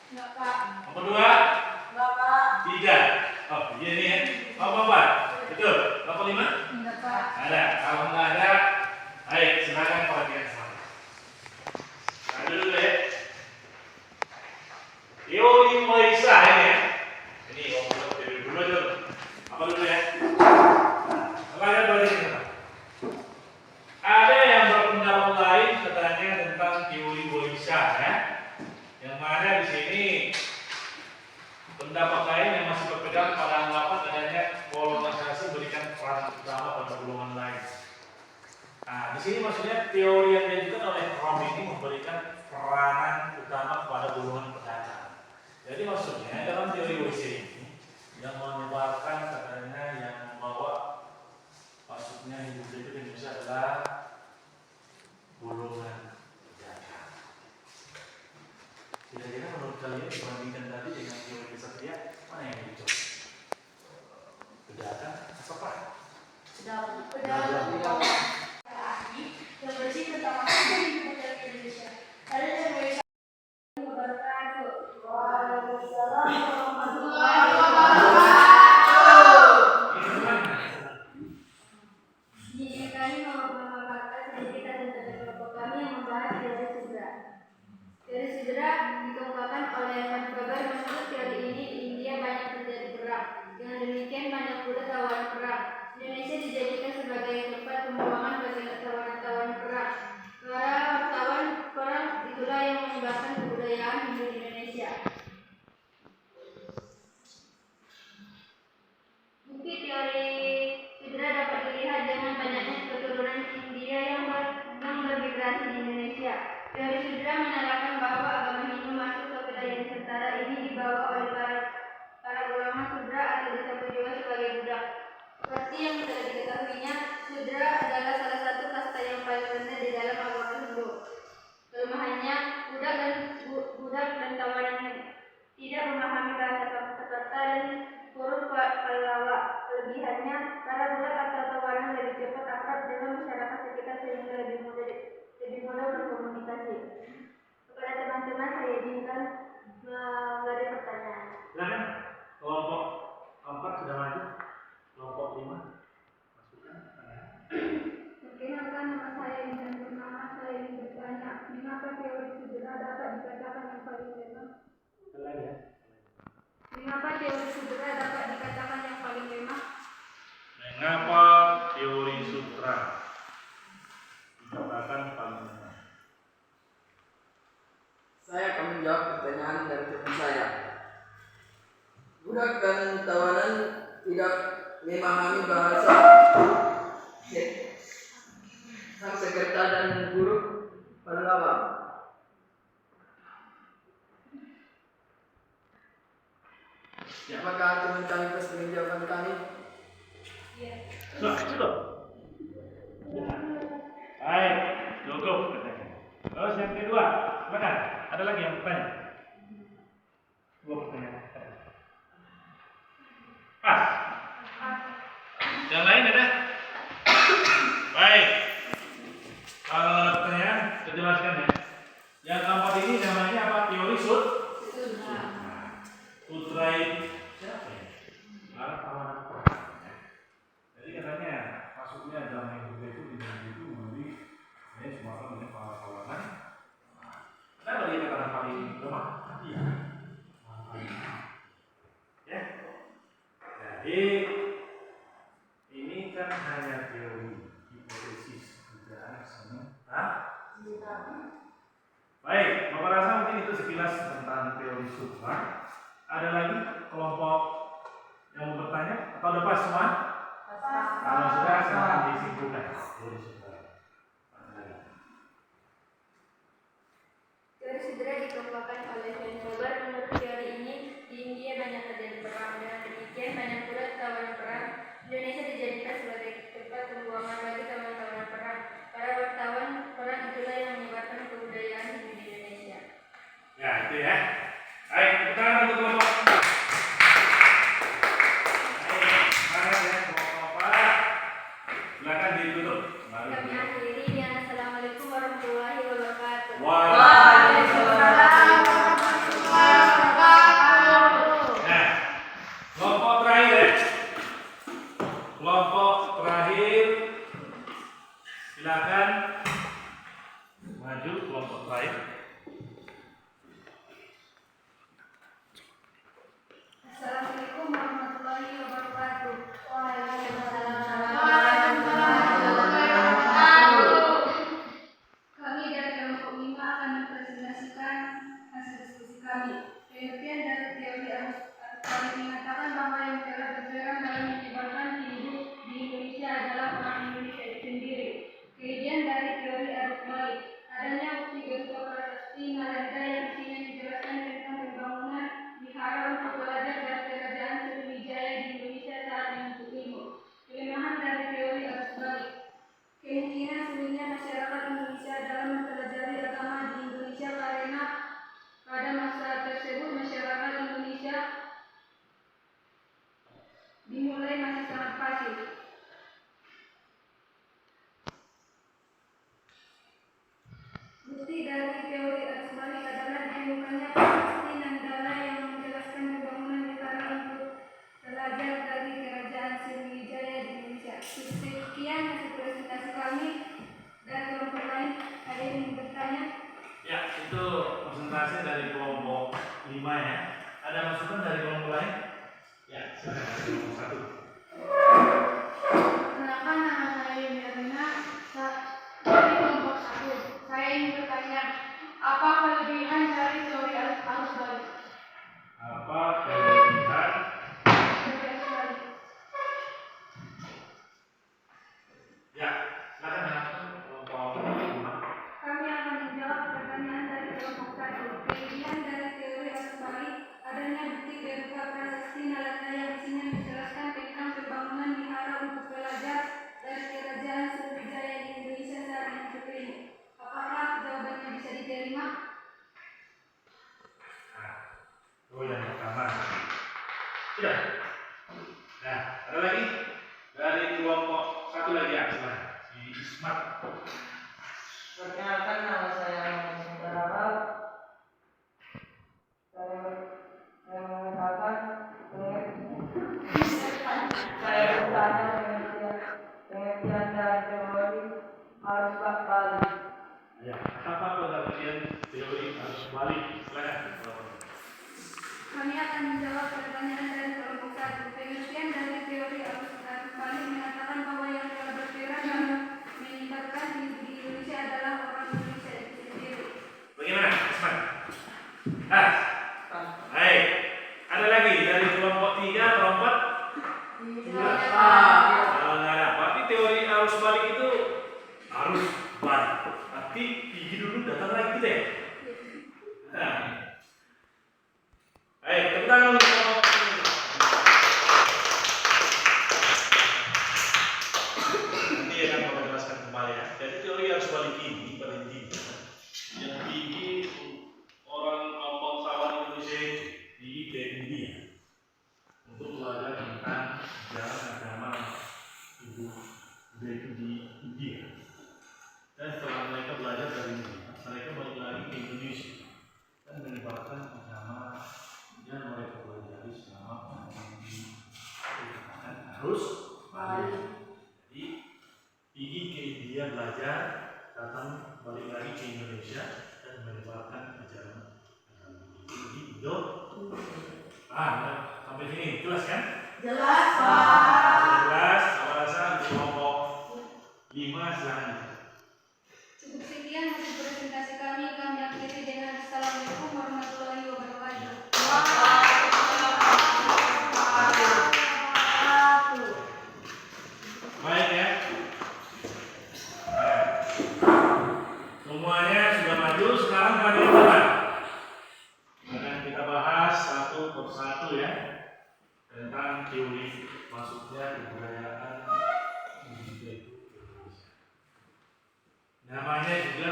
Enggak, Pak. Nomor 2. Bapak 3. Oh, ini ya. Nomor 4. Betul. Nomor 5. Enggak, Pak. Ada. Kalau nggak ada, baik. Silakan perhatikan semua. Nah, dulu ya. Teori Waisya ini ya. Ini ngomong teori dulu aja. Apa dulu ya? Apa utama pada golongan lain. Nah, di sini maksudnya teori yang diajukan oleh Rom ini memberikan peranan utama kepada golongan pedagang. Jadi maksudnya dalam teori WC ini yang menyebabkan katanya yang membawa maksudnya hidup itu di Indonesia adalah golongan pedagang. Kira-kira menurut kalian dibandingkan tadi dengan teori kesatria, mana yang lebih cocok? Pedagang atau apa? Pedagang. Yang bersih tentang masalah di Indonesia. Ada yang wabarakatuh. Waalaikumsalam warahmatullahi wabarakatuh. Di sini kami memaparkan sedikit tentang kelompok kami yang membahas teori sudra. Teori sudra dikemukakan oleh Evan Faber. Menurut teori ini, di India banyak terjadi perang. Dengan demikian banyak pula tawanan perang. Indonesia dijadikan sebagai tempat pembuangan bagi tawanan-tawanan perang. Para wartawan perang itulah yang menyebarkan kebudayaan Hindu di Indonesia. Bukti teori sudra dapat dilihat dengan banyaknya keturunan India yang bermigrasi di Indonesia. Teori sudra menerangkan bahwa agama Hindu masuk ke wilayah Nusantara ini dibawa oleh para golongan sudra atau disebut juga sebagai budak. Seperti yang sudah diketahuinya, sudra adalah salah satu kasta yang paling rendah di dalam agama Hindu. Kelemahannya, budak dan tawanannya tidak memahami bahasa Sanskerta dan huruf Pallawa. Kelebihannya, para budak atau tawanan lebih cepat akrab dengan masyarakat sekitar sehingga lebih mudah berkomunikasi. Kepada teman-teman saya izinkan memberi pertanyaan. Silakan, kelompok 4 sudah maju. Kelompok 5 masukkan. Perkenalkan, nama saya Intan Purnama. Saya ingin bertanya, mengapa teori sudra dapat dikatakan yang paling lemah? Lagi ya. Mengapa teori sudra dapat dikatakan yang paling lemah? Mengapa teori sutra dikatakan paling lemah? Saya akan menjawab pertanyaan dari teman saya. Budak dan tawanan tidak memahami bahasa Sanskerta dan huruf Pallawa. Apakah teman kami pasti menjawab kami? Sudah. Baik, cukup katanya. Terus yang kedua, silakan. Ada lagi yang bertanya? 2 pertanyaan. Pas. Yang lain ada? Baik. Kalau ada pertanyaan, saya jelaskan ya. Yang keempat ini namanya apa? Teori sutra. Sutra itu siapa ya? Arah tawanan perang. Jadi katanya masuknya dalam hidup itu memberi semacam ini kawanan. Kenapa dia katakan paling lemah? Iya. Ya. Jadi ini kan hanya teori, hipotesis, dugaan semua. Baik, Bapak rasa mungkin itu sekilas tentang teori sutra. Ada lagi kelompok yang mau bertanya atau udah pas semua? Kalau sudah, silahkan disimpulkan teori sutra. Teori sudra dikemukakan oleh Evan Faber. Menurut teori ini, di India banyak terjadi perang. Dengan demikian banyak pula tawanan perang. Indonesia dijadikan sebagai tempat pembuangan bagi tawanan-tawanan perang. Para wartawan perang itulah yang menyebarkan kebudayaan Hindu di Indonesia. Ya, itu ya. Baik, kita untuk kelompok. Baik, semangat ya kelompok. Silakan ditutup. Kami akhiri dengan Assalamualaikum warahmatullahi wabarakatuh. Waalaikumsalam warahmatullahi wabarakatuh. Nah, kelompok terakhir. Kelompok terakhir. Silakan maju kelompok terakhir. Assalamualaikum warahmatullahi wabarakatuh. Waalaikumsalam warahmatullahi wabarakatuh. Kami dari kelompok 5 akan mempresentasikan hasil diskusi kami. Pengertian dari teori arus balik mengatakan bahwa yang telah bergerak dalam menyebarkan hidup di Indonesia dalam mempelajari agama di Indonesia karena pada masa tersebut masyarakat Indonesia dimulai masih sangat pasif. Bukti dari teori arus balik adalah ditemukannya prasasti Nanggala yang menjelaskan pembangunan negara untuk pelajar dari kerajaan Sriwijaya di Indonesia. Sekian hasil presentasi kami dan kelompok lain. Ada yang ingin bertanya? Ya, itu presentasi dari kelompok 5 ya. Ada masukan dari kelompok lain? Ya, silakan dari kelompok 1. Perkenalkan, nama saya Mirna dari kelompok 1. Saya ingin bertanya, apa kelebihan dari teori arus balik? Apa kelebihan? Teori arus balik. Ya, silakan kelompok 5. Kami akan menjawab pertanyaan dari kelompok 1. Kelebihan dari teori arus balik adanya bukti berupa prasasti Nalanda yang isinya menjelaskan tentang pembangunan wihara untuk pelajar dari kerajaan Sriwijaya di Indonesia saat yang seperti ini. Apakah jawabannya bisa diterima? Nah, itu yang pertama. Sudah. Nah, ada lagi dari kelompok 1 lagi ya, silakan. Si Ismat. Perkenalkan, nama saya Muhammad Sumberabal. Saya mengatakan saya bertanya pengertian dari teori arus balik. Ya, apa pengertian teori arus balik? Silakan. Kami akan menjawab pertanyaan dari kelompok 1. Pengertian dari teori arus balik mengatakan bahwa yang telah bergerak dan meningkatkan di Indonesia adalah orang Indonesia itu sendiri. Bagaimana, Ismat? Ah, baik. Ada lagi dari kelompok 3, kelompok? Kalau nggak ada, berarti teori arus balik itu arus balik. Berarti pergi dulu, datang lagi deh. Nah. Baik, tepuk tangan untuk kelompok ini. Nanti akan saya jelaskan kembali ya. Jadi teori arus balik ini pada intinya yang tinggi orang bangsawan Indonesia di India untuk belajar tentang sejarah agama ibu itu di India. Dan setelah mereka belajar dari India, mereka balik lagi ke Indonesia dan menyebarkan agama yang mereka pelajari selama harus balik. Jadi pergi ke India belajar, datang balik lagi ke Indonesia dan menyebarkan ajaran agama di Indo. Sampai sini jelas kan? Jelas, Pak. Jelas. Saya rasa di kelompok 5 silakan. Cukup sekian hasil presentasi kami. Kami akhiri dengan Assalamualaikum warahmatullahi wabarakatuh. Baik ya. Semuanya sudah maju. Sekarang pada mana? Akan kita bahas satu persatu ya tentang teori masuknya kebudayaan Indonesia. Namanya juga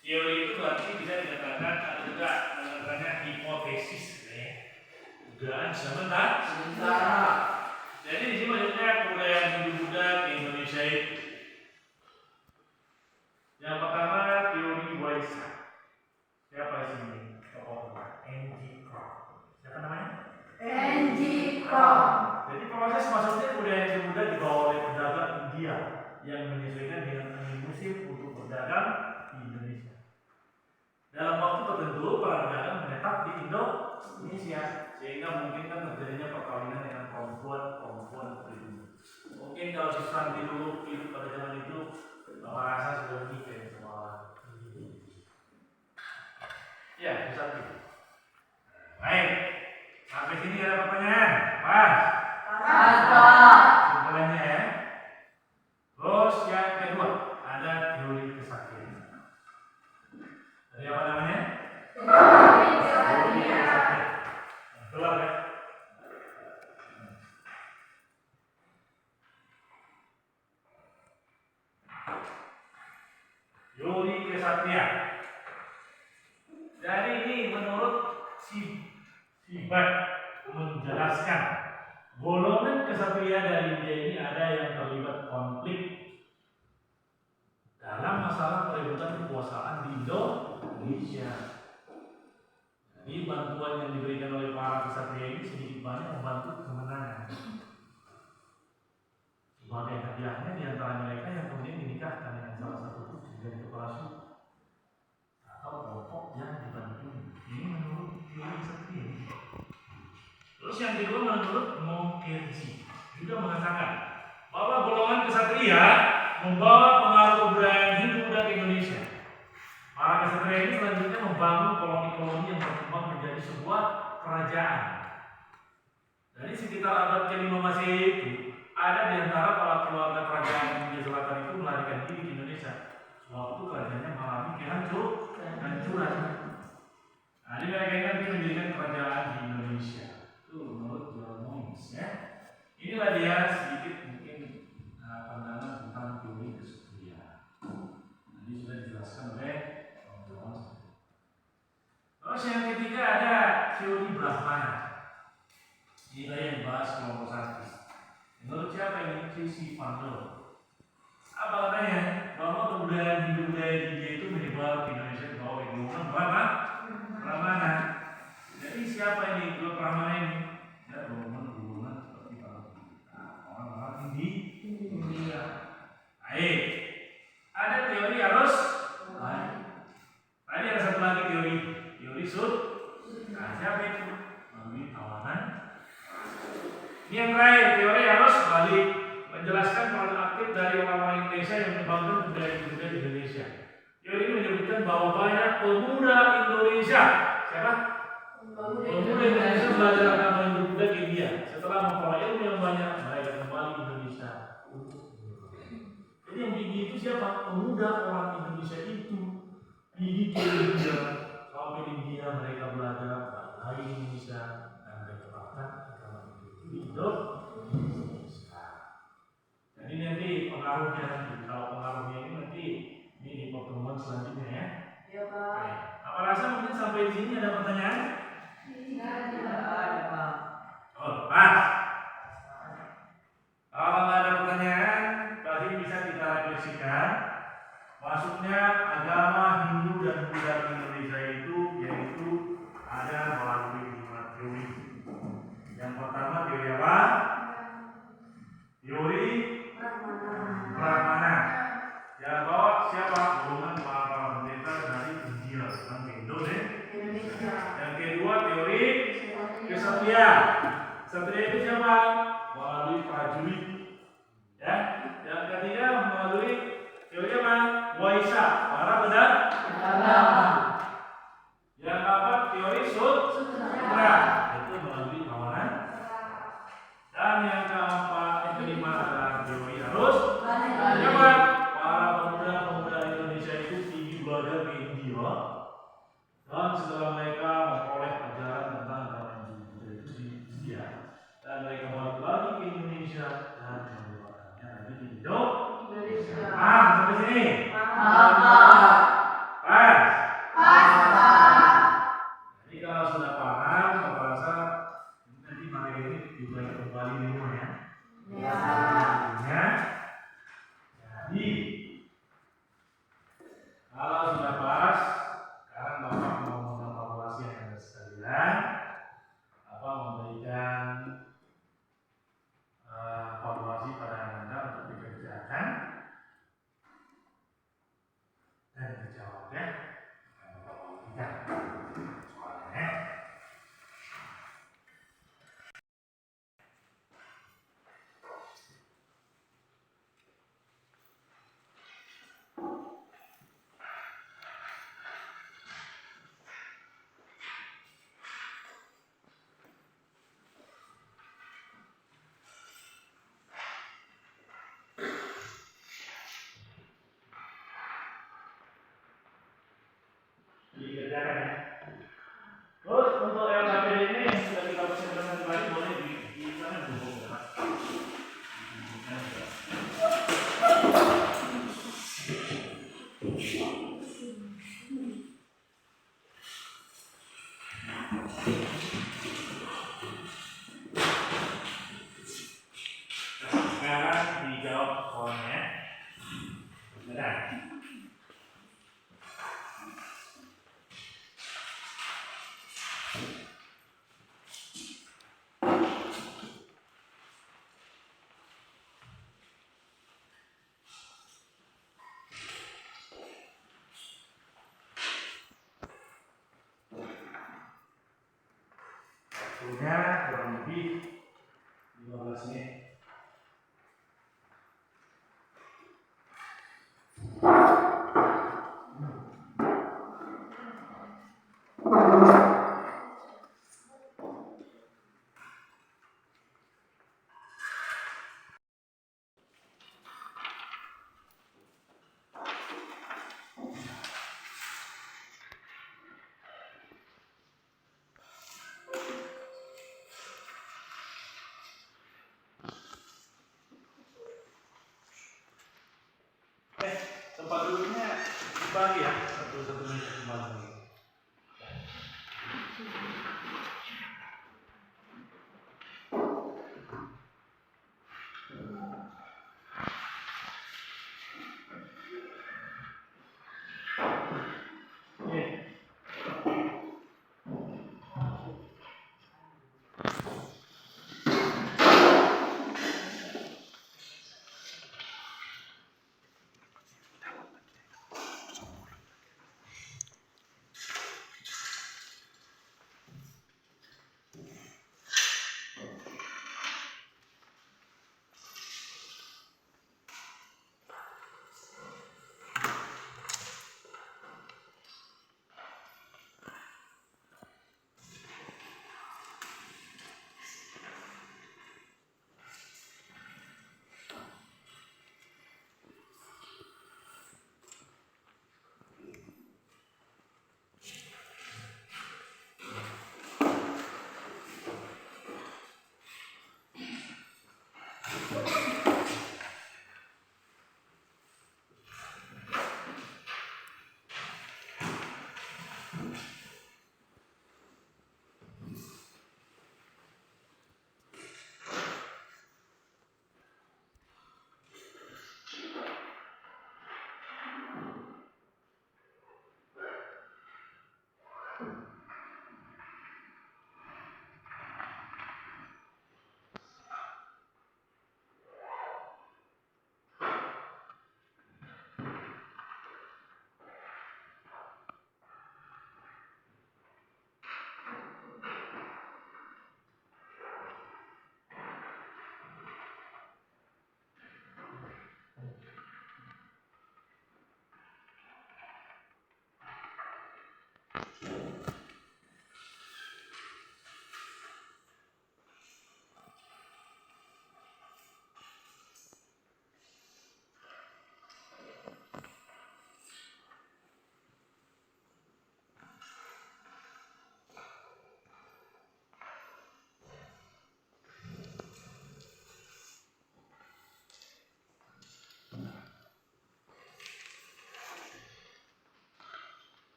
teori itu berarti bisa dikatakan ada juga namanya hipotesis ya. Dugaan sementara. Jadi di sini maksudnya kebudayaan Hindu-Buddha di Indonesia itu. Yang pertama teori Waisak. Siapa di sini? Tokoh N.G. Crow. Siapa namanya? N.G. Crow. Jadi proses masuknya kebudayaan Hindu-Buddha dibawa oleh pedagang India yang menyesuaikan dengan musim untuk berdagang di Indonesia. Dalam waktu tertentu para pedagang menetap di Indonesia sehingga mungkin kan terjadinya perkawinan dengan perempuan pribumi. Mungkin kalau si Santi dulu hidup pada zaman itu, Bapak rasa sudah menikah semua orang. Ya, itu satu. Baik, sampai sini ada pertanyaan, Mas? Sebenarnya ya. Terus yang kedua ada teori kesaktian. Tadi apa namanya? Teori kesaktian. Keluar ya. kesatria. Jadi ini menurut si Bat menjelaskan golongan kesatria dari India ini ada yang terlibat konflik dalam masalah perebutan kekuasaan di Indonesia. Jadi bantuan yang diberikan oleh para kesatria ini sedikit banyak membantu kemenangan. Sebagai hadiahnya di antara mereka yang kemudian dinikahkan dengan salah satu putri dari kepala suku atau kelompok yang dibantu. Ini menurut teori kesatria. Terus yang kedua menurut Mokerji juga mengatakan bahwa golongan kesatria membawa pengaruh kebudayaan Hindu dan Indonesia. Para kesatria ini selanjutnya membangun koloni-koloni yang berkembang menjadi sebuah kerajaan. Dari sekitar abad ke-5 Masehi itu, ada di antara para keluarga kerajaan India Selatan itu melarikan diri di Indonesia. Waktu kerajaannya mengalami kehancuran. Nah, ini mereka ini nanti mendirikan kerajaan di Indonesia. Itu menurut John Moyes ya. Inilah dia sedikit mungkin pandangan tentang teori kesatria. Nanti sudah dijelaskan oleh kawan-kawan. Terus yang ketiga ada teori Brahmana. Inilah yang dibahas kelompok satu. Menurut siapa ini? Sisi Pandol. Apa katanya? Bahwa kebudayaan Hindu-budaya India itu menyebar di Indonesia di bawah golongan Brahmana. Jadi siapa ini dua Brahmana ini? Ya golongan seperti orang-orang India. Baik. Ada teori arus. Tadi ada satu lagi teori sud. Nah, siapa itu? Melalui tawanan. Ini yang terakhir, teori arus balik menjelaskan peran aktif dari orang-orang Indonesia yang mengembangkan budaya di Indonesia. Teori ini menyebutkan bahwa banyak pemuda Indonesia, siapa? Pemuda Indonesia belajar agama Hindu-Buddha ke India. Setelah memperoleh ilmu yang banyak, mereka kembali ke Indonesia. Jadi yang gigi itu siapa? Pemuda orang Indonesia itu gigi ke India. Sampai di India mereka belajar bahasa Indonesia dan mereka bahkan agama Hindu Indonesia. Jadi nanti pengaruhnya kalau pengaruhnya ini nanti ini di pertemuan selanjutnya ya. Ya Pak. Apa rasa mungkin sampai di sini ada pertanyaan? Ada Pak. Oh, Pak. Kalau nggak ada pertanyaan, berarti bisa kita refleksikan. Maksudnya agama Hindu dan Buddha di Indonesia itu yaitu ada melalui 5 teori. Yang pertama teori apa? Teori Brahmana. Yang bawa siapa? Golongan para pendeta dari India dan Indonesia. Yang kedua teori kesatria. Kesatria itu siapa? Melalui prajurit. Ya. Yang ketiga melalui teori apa? Waisa, para pedagang. Yang keempat teori sutra. Itu melalui kawanan. Dan yang keempat, yang kelima adalah teori arus. Siapa? Para pemuda-pemuda Indonesia itu pergi belajar ke India. Dan setelah mereka memperoleh ajaran tentang agama Hindu itu di India, dan mereka balik lagi ke Indonesia dan menyebarkannya lagi di Indonesia. Sampai sini. Jadi kalau sudah paham, saya rasa nanti materi ini dibagi kembali di rumah ya. Ya. Jadi kalau sudah pas, sekarang Bapak mau mengevaluasi yang ada sekalian, memberikan evaluasi pada Anda untuk dikerjakan dan dijawab ya. dijawab soalnya. Beneran. Waktunya kurang lebih 15 menit. Tempat duduknya dibagi ya, satu meja kembali.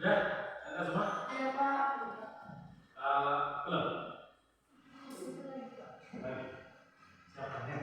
Ya, ada semua? Ya Pak. Belum? Lagi. Siapkan ya.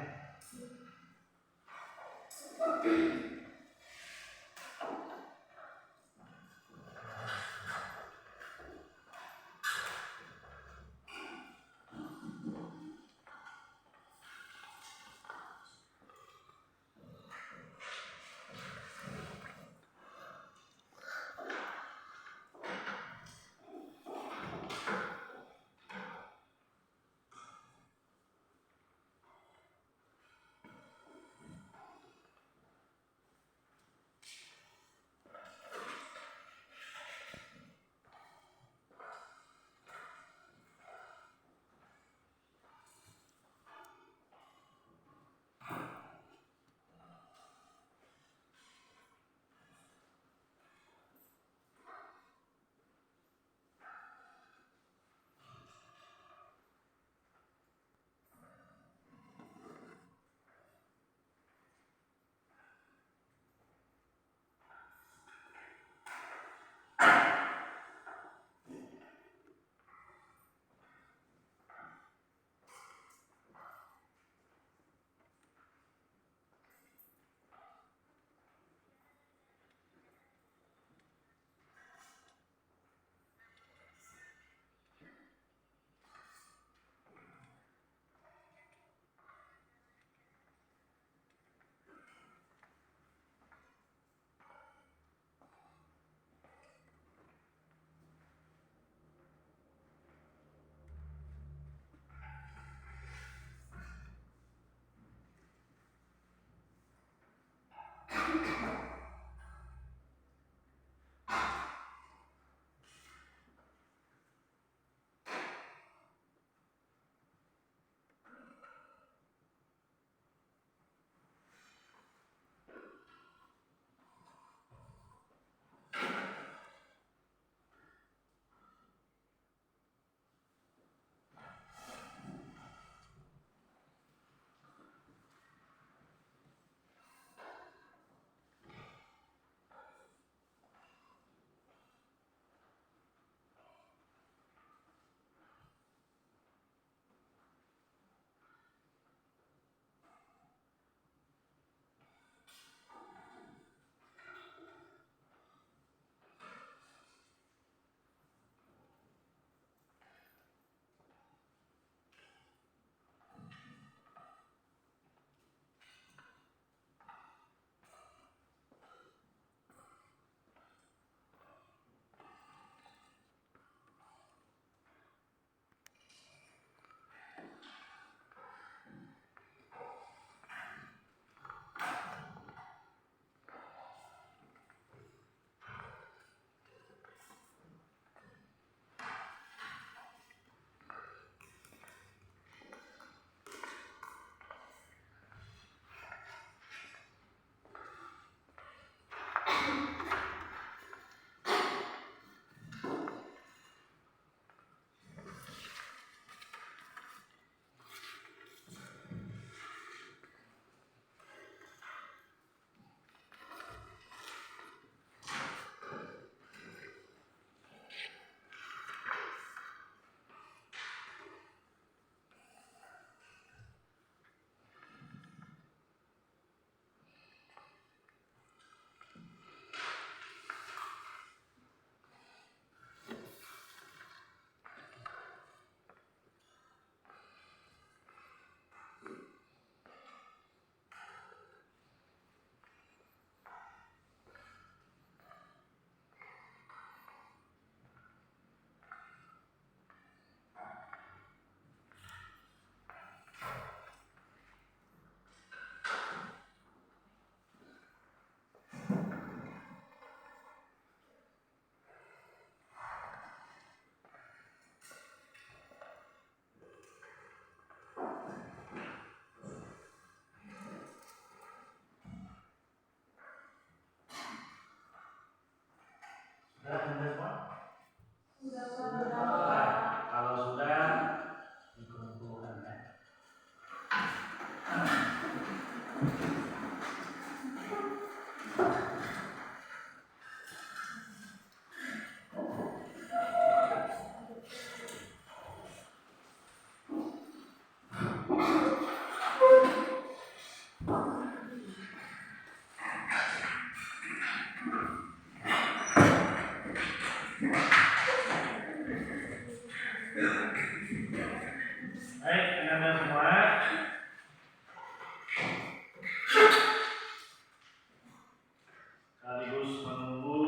sekaligus menunggu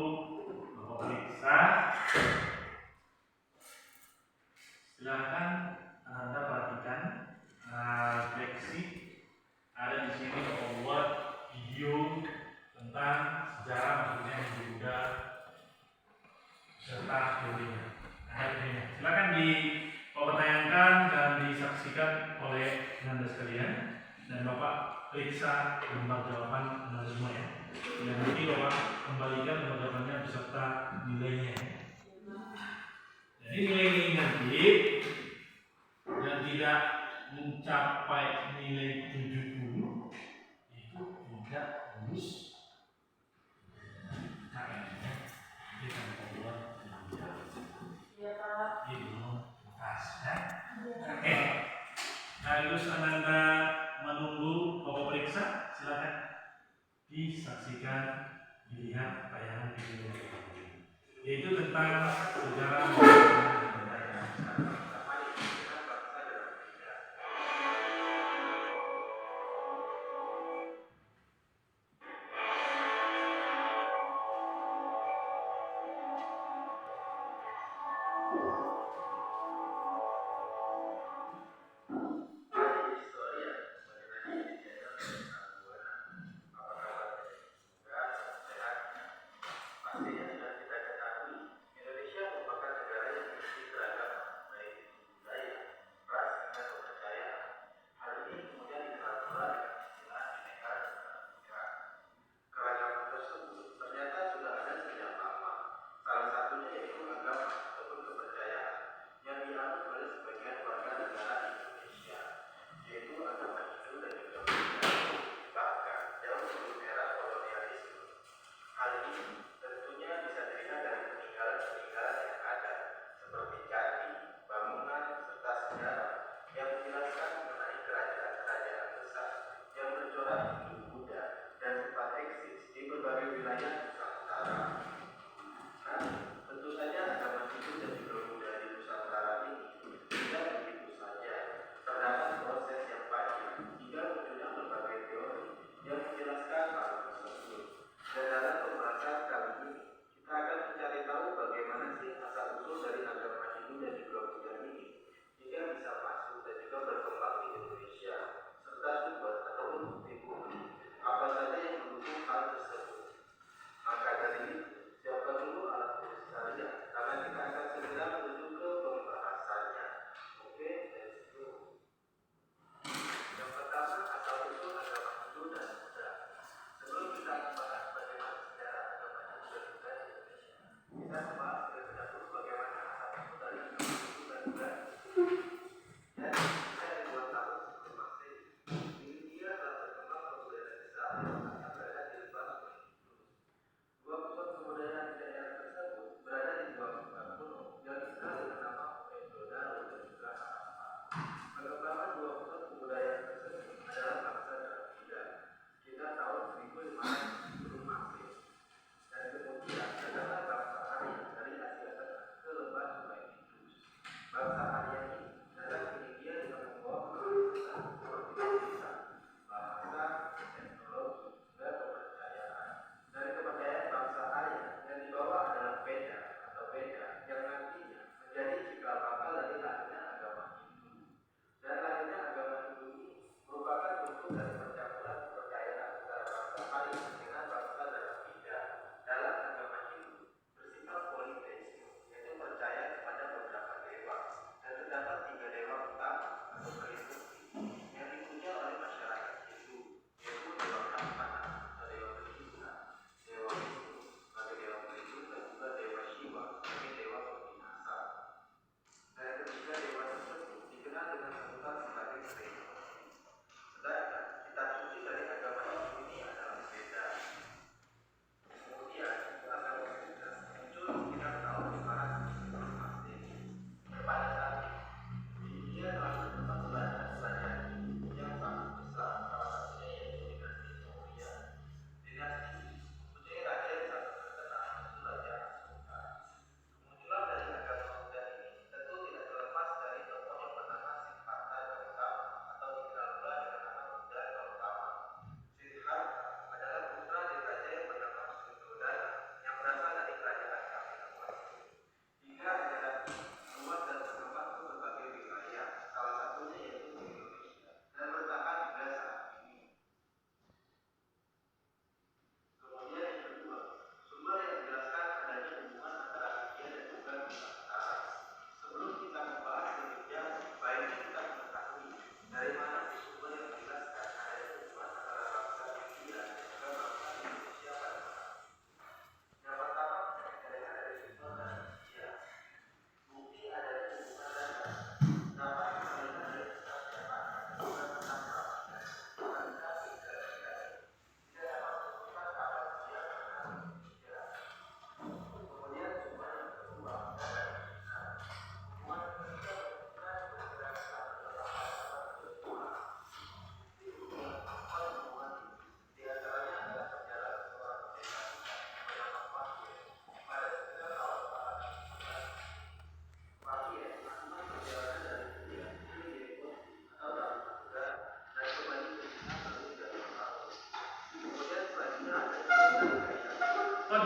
Bapak periksa. Silakan Anda perhatikan refleksi. Ada di sini membuat video tentang sejarah maksudnya Hindu Buddha serta teorinya. Silakan dipertayangkan dan disaksikan oleh Anda sekalian, dan Bapak periksa lembar jawaban Anda semua ya. Dan nanti Bapak kembalikan lembar jawabannya beserta nilainya. Jadi nilai-nilai nanti yang tidak mencapai nilai 70 itu tidak lulus KM ya. Jadi kita buat Iya Pak. itu pas ya. Oke. Sekaligus Anda menunggu Bapak periksa, silakan disaksikan, dilihat tayangan video ini, yaitu tentang sejarah.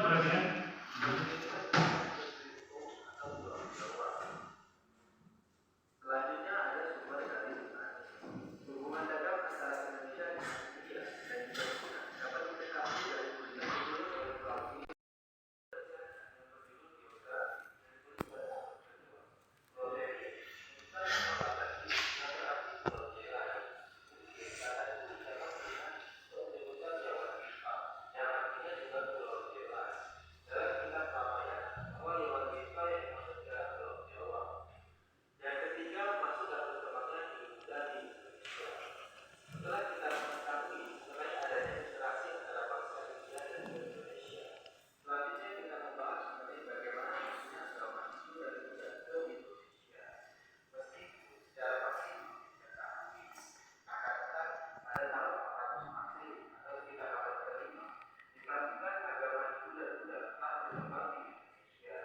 Presiden. Selanjutnya ada sumber dari hubungan dagang antara Indonesia dengan India dan juga China dapat diketahui dari tulisan judul yang telah yang ketiga, masuk dan berkembangnya ilmu muda di Indonesia. Setelah kita mengetahui mengenai adanya interaksi antara bangsa India dan Indonesia, selanjutnya kita membahas mengenai bagaimana masuknya agama Hindu dan Buddha ke Indonesia. Meskipun secara pasti diketahui, akan tetapi pada tahun 400 Masehi atau sekitar abad ke-5, dipastikan agama Hindu dan Buddha telah berkembang di Indonesia.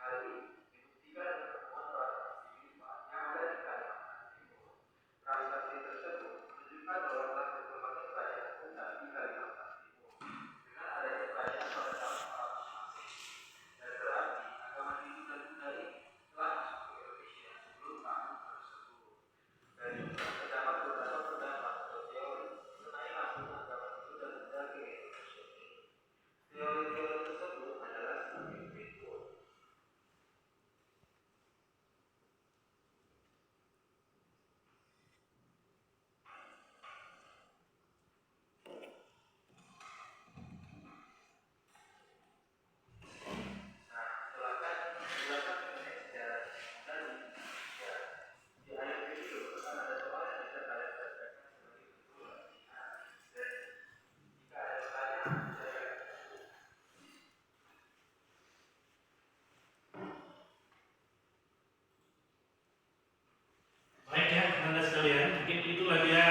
Hal ini dibuktikan dengan temuan prasasti Bilma yang ada di Kalimantan Timur. Prasasti tersebut menunjukkan bahwa telah berkembangnya kerajaan Buddha di Kalimantan Timur dengan adanya kerajaan pada tahun 400 Masehi. Dan berarti agama Hindu dan Buddha ini telah masuk ke Indonesia sebelum tahun tersebut. Dan juga terdapat beberapa pendapat atau teori mengenai masuknya agama Hindu dan Buddha ke Indonesia ini. Teori-teori tersebut adalah sebagai berikut. Silakan mengenai sejarah Buddha di Indonesia. Di akhir video akan ada soal yang bisa kalian bacakan sebagai berikut. Dan jika ada pertanyaan, silakan. Baik ya, Anda sekalian, mungkin itulah dia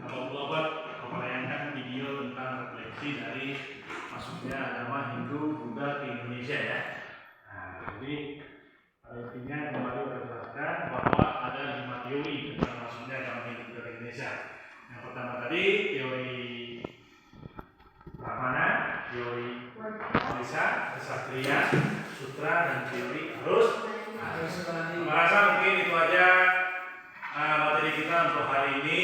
buat menayangkan video tentang refleksi dari masuknya agama Hindu Buddha ke Indonesia ya. Nah, jadi pada intinya kembali kita jelaskan bahwa ada 5 teori tentang masuknya agama Hindu Buddha ke Indonesia. Yang pertama tadi teori Brahmana, teori Wisa, Kesatria, Sutra, dan teori Arus. Merasa mungkin itu aja materi kita untuk hari ini.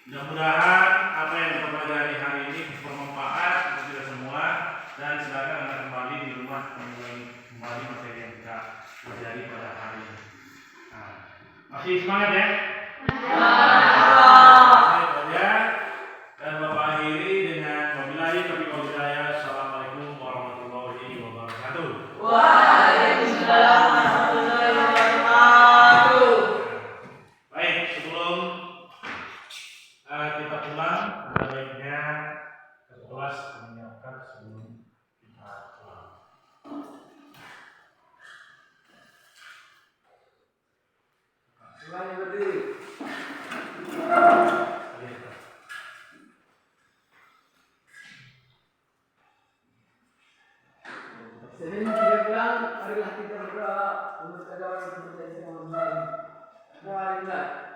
Mudah-mudahan apa yang kita pelajari hari ini bermanfaat untuk kita semua, dan silakan Anda kembali di rumah mengulangi kembali materi yang kita pelajari pada hari ini. Nah, masih semangat ya? Saya saja, dan Bapak akhiri dengan wabillahi taufiq wal hidayah. Assalamualaikum warahmatullahi wabarakatuh. Waalaikumsalam warahmatullahi wabarakatuh. Baik, sebelum kita pulang, ada baiknya kelas menyiapkan sebelum kita pulang. Semuanya berdiri. Sebelum kita pulang, marilah kita berdoa untuk segala yang terjadi dalam dunia ini. Alhamdulillah.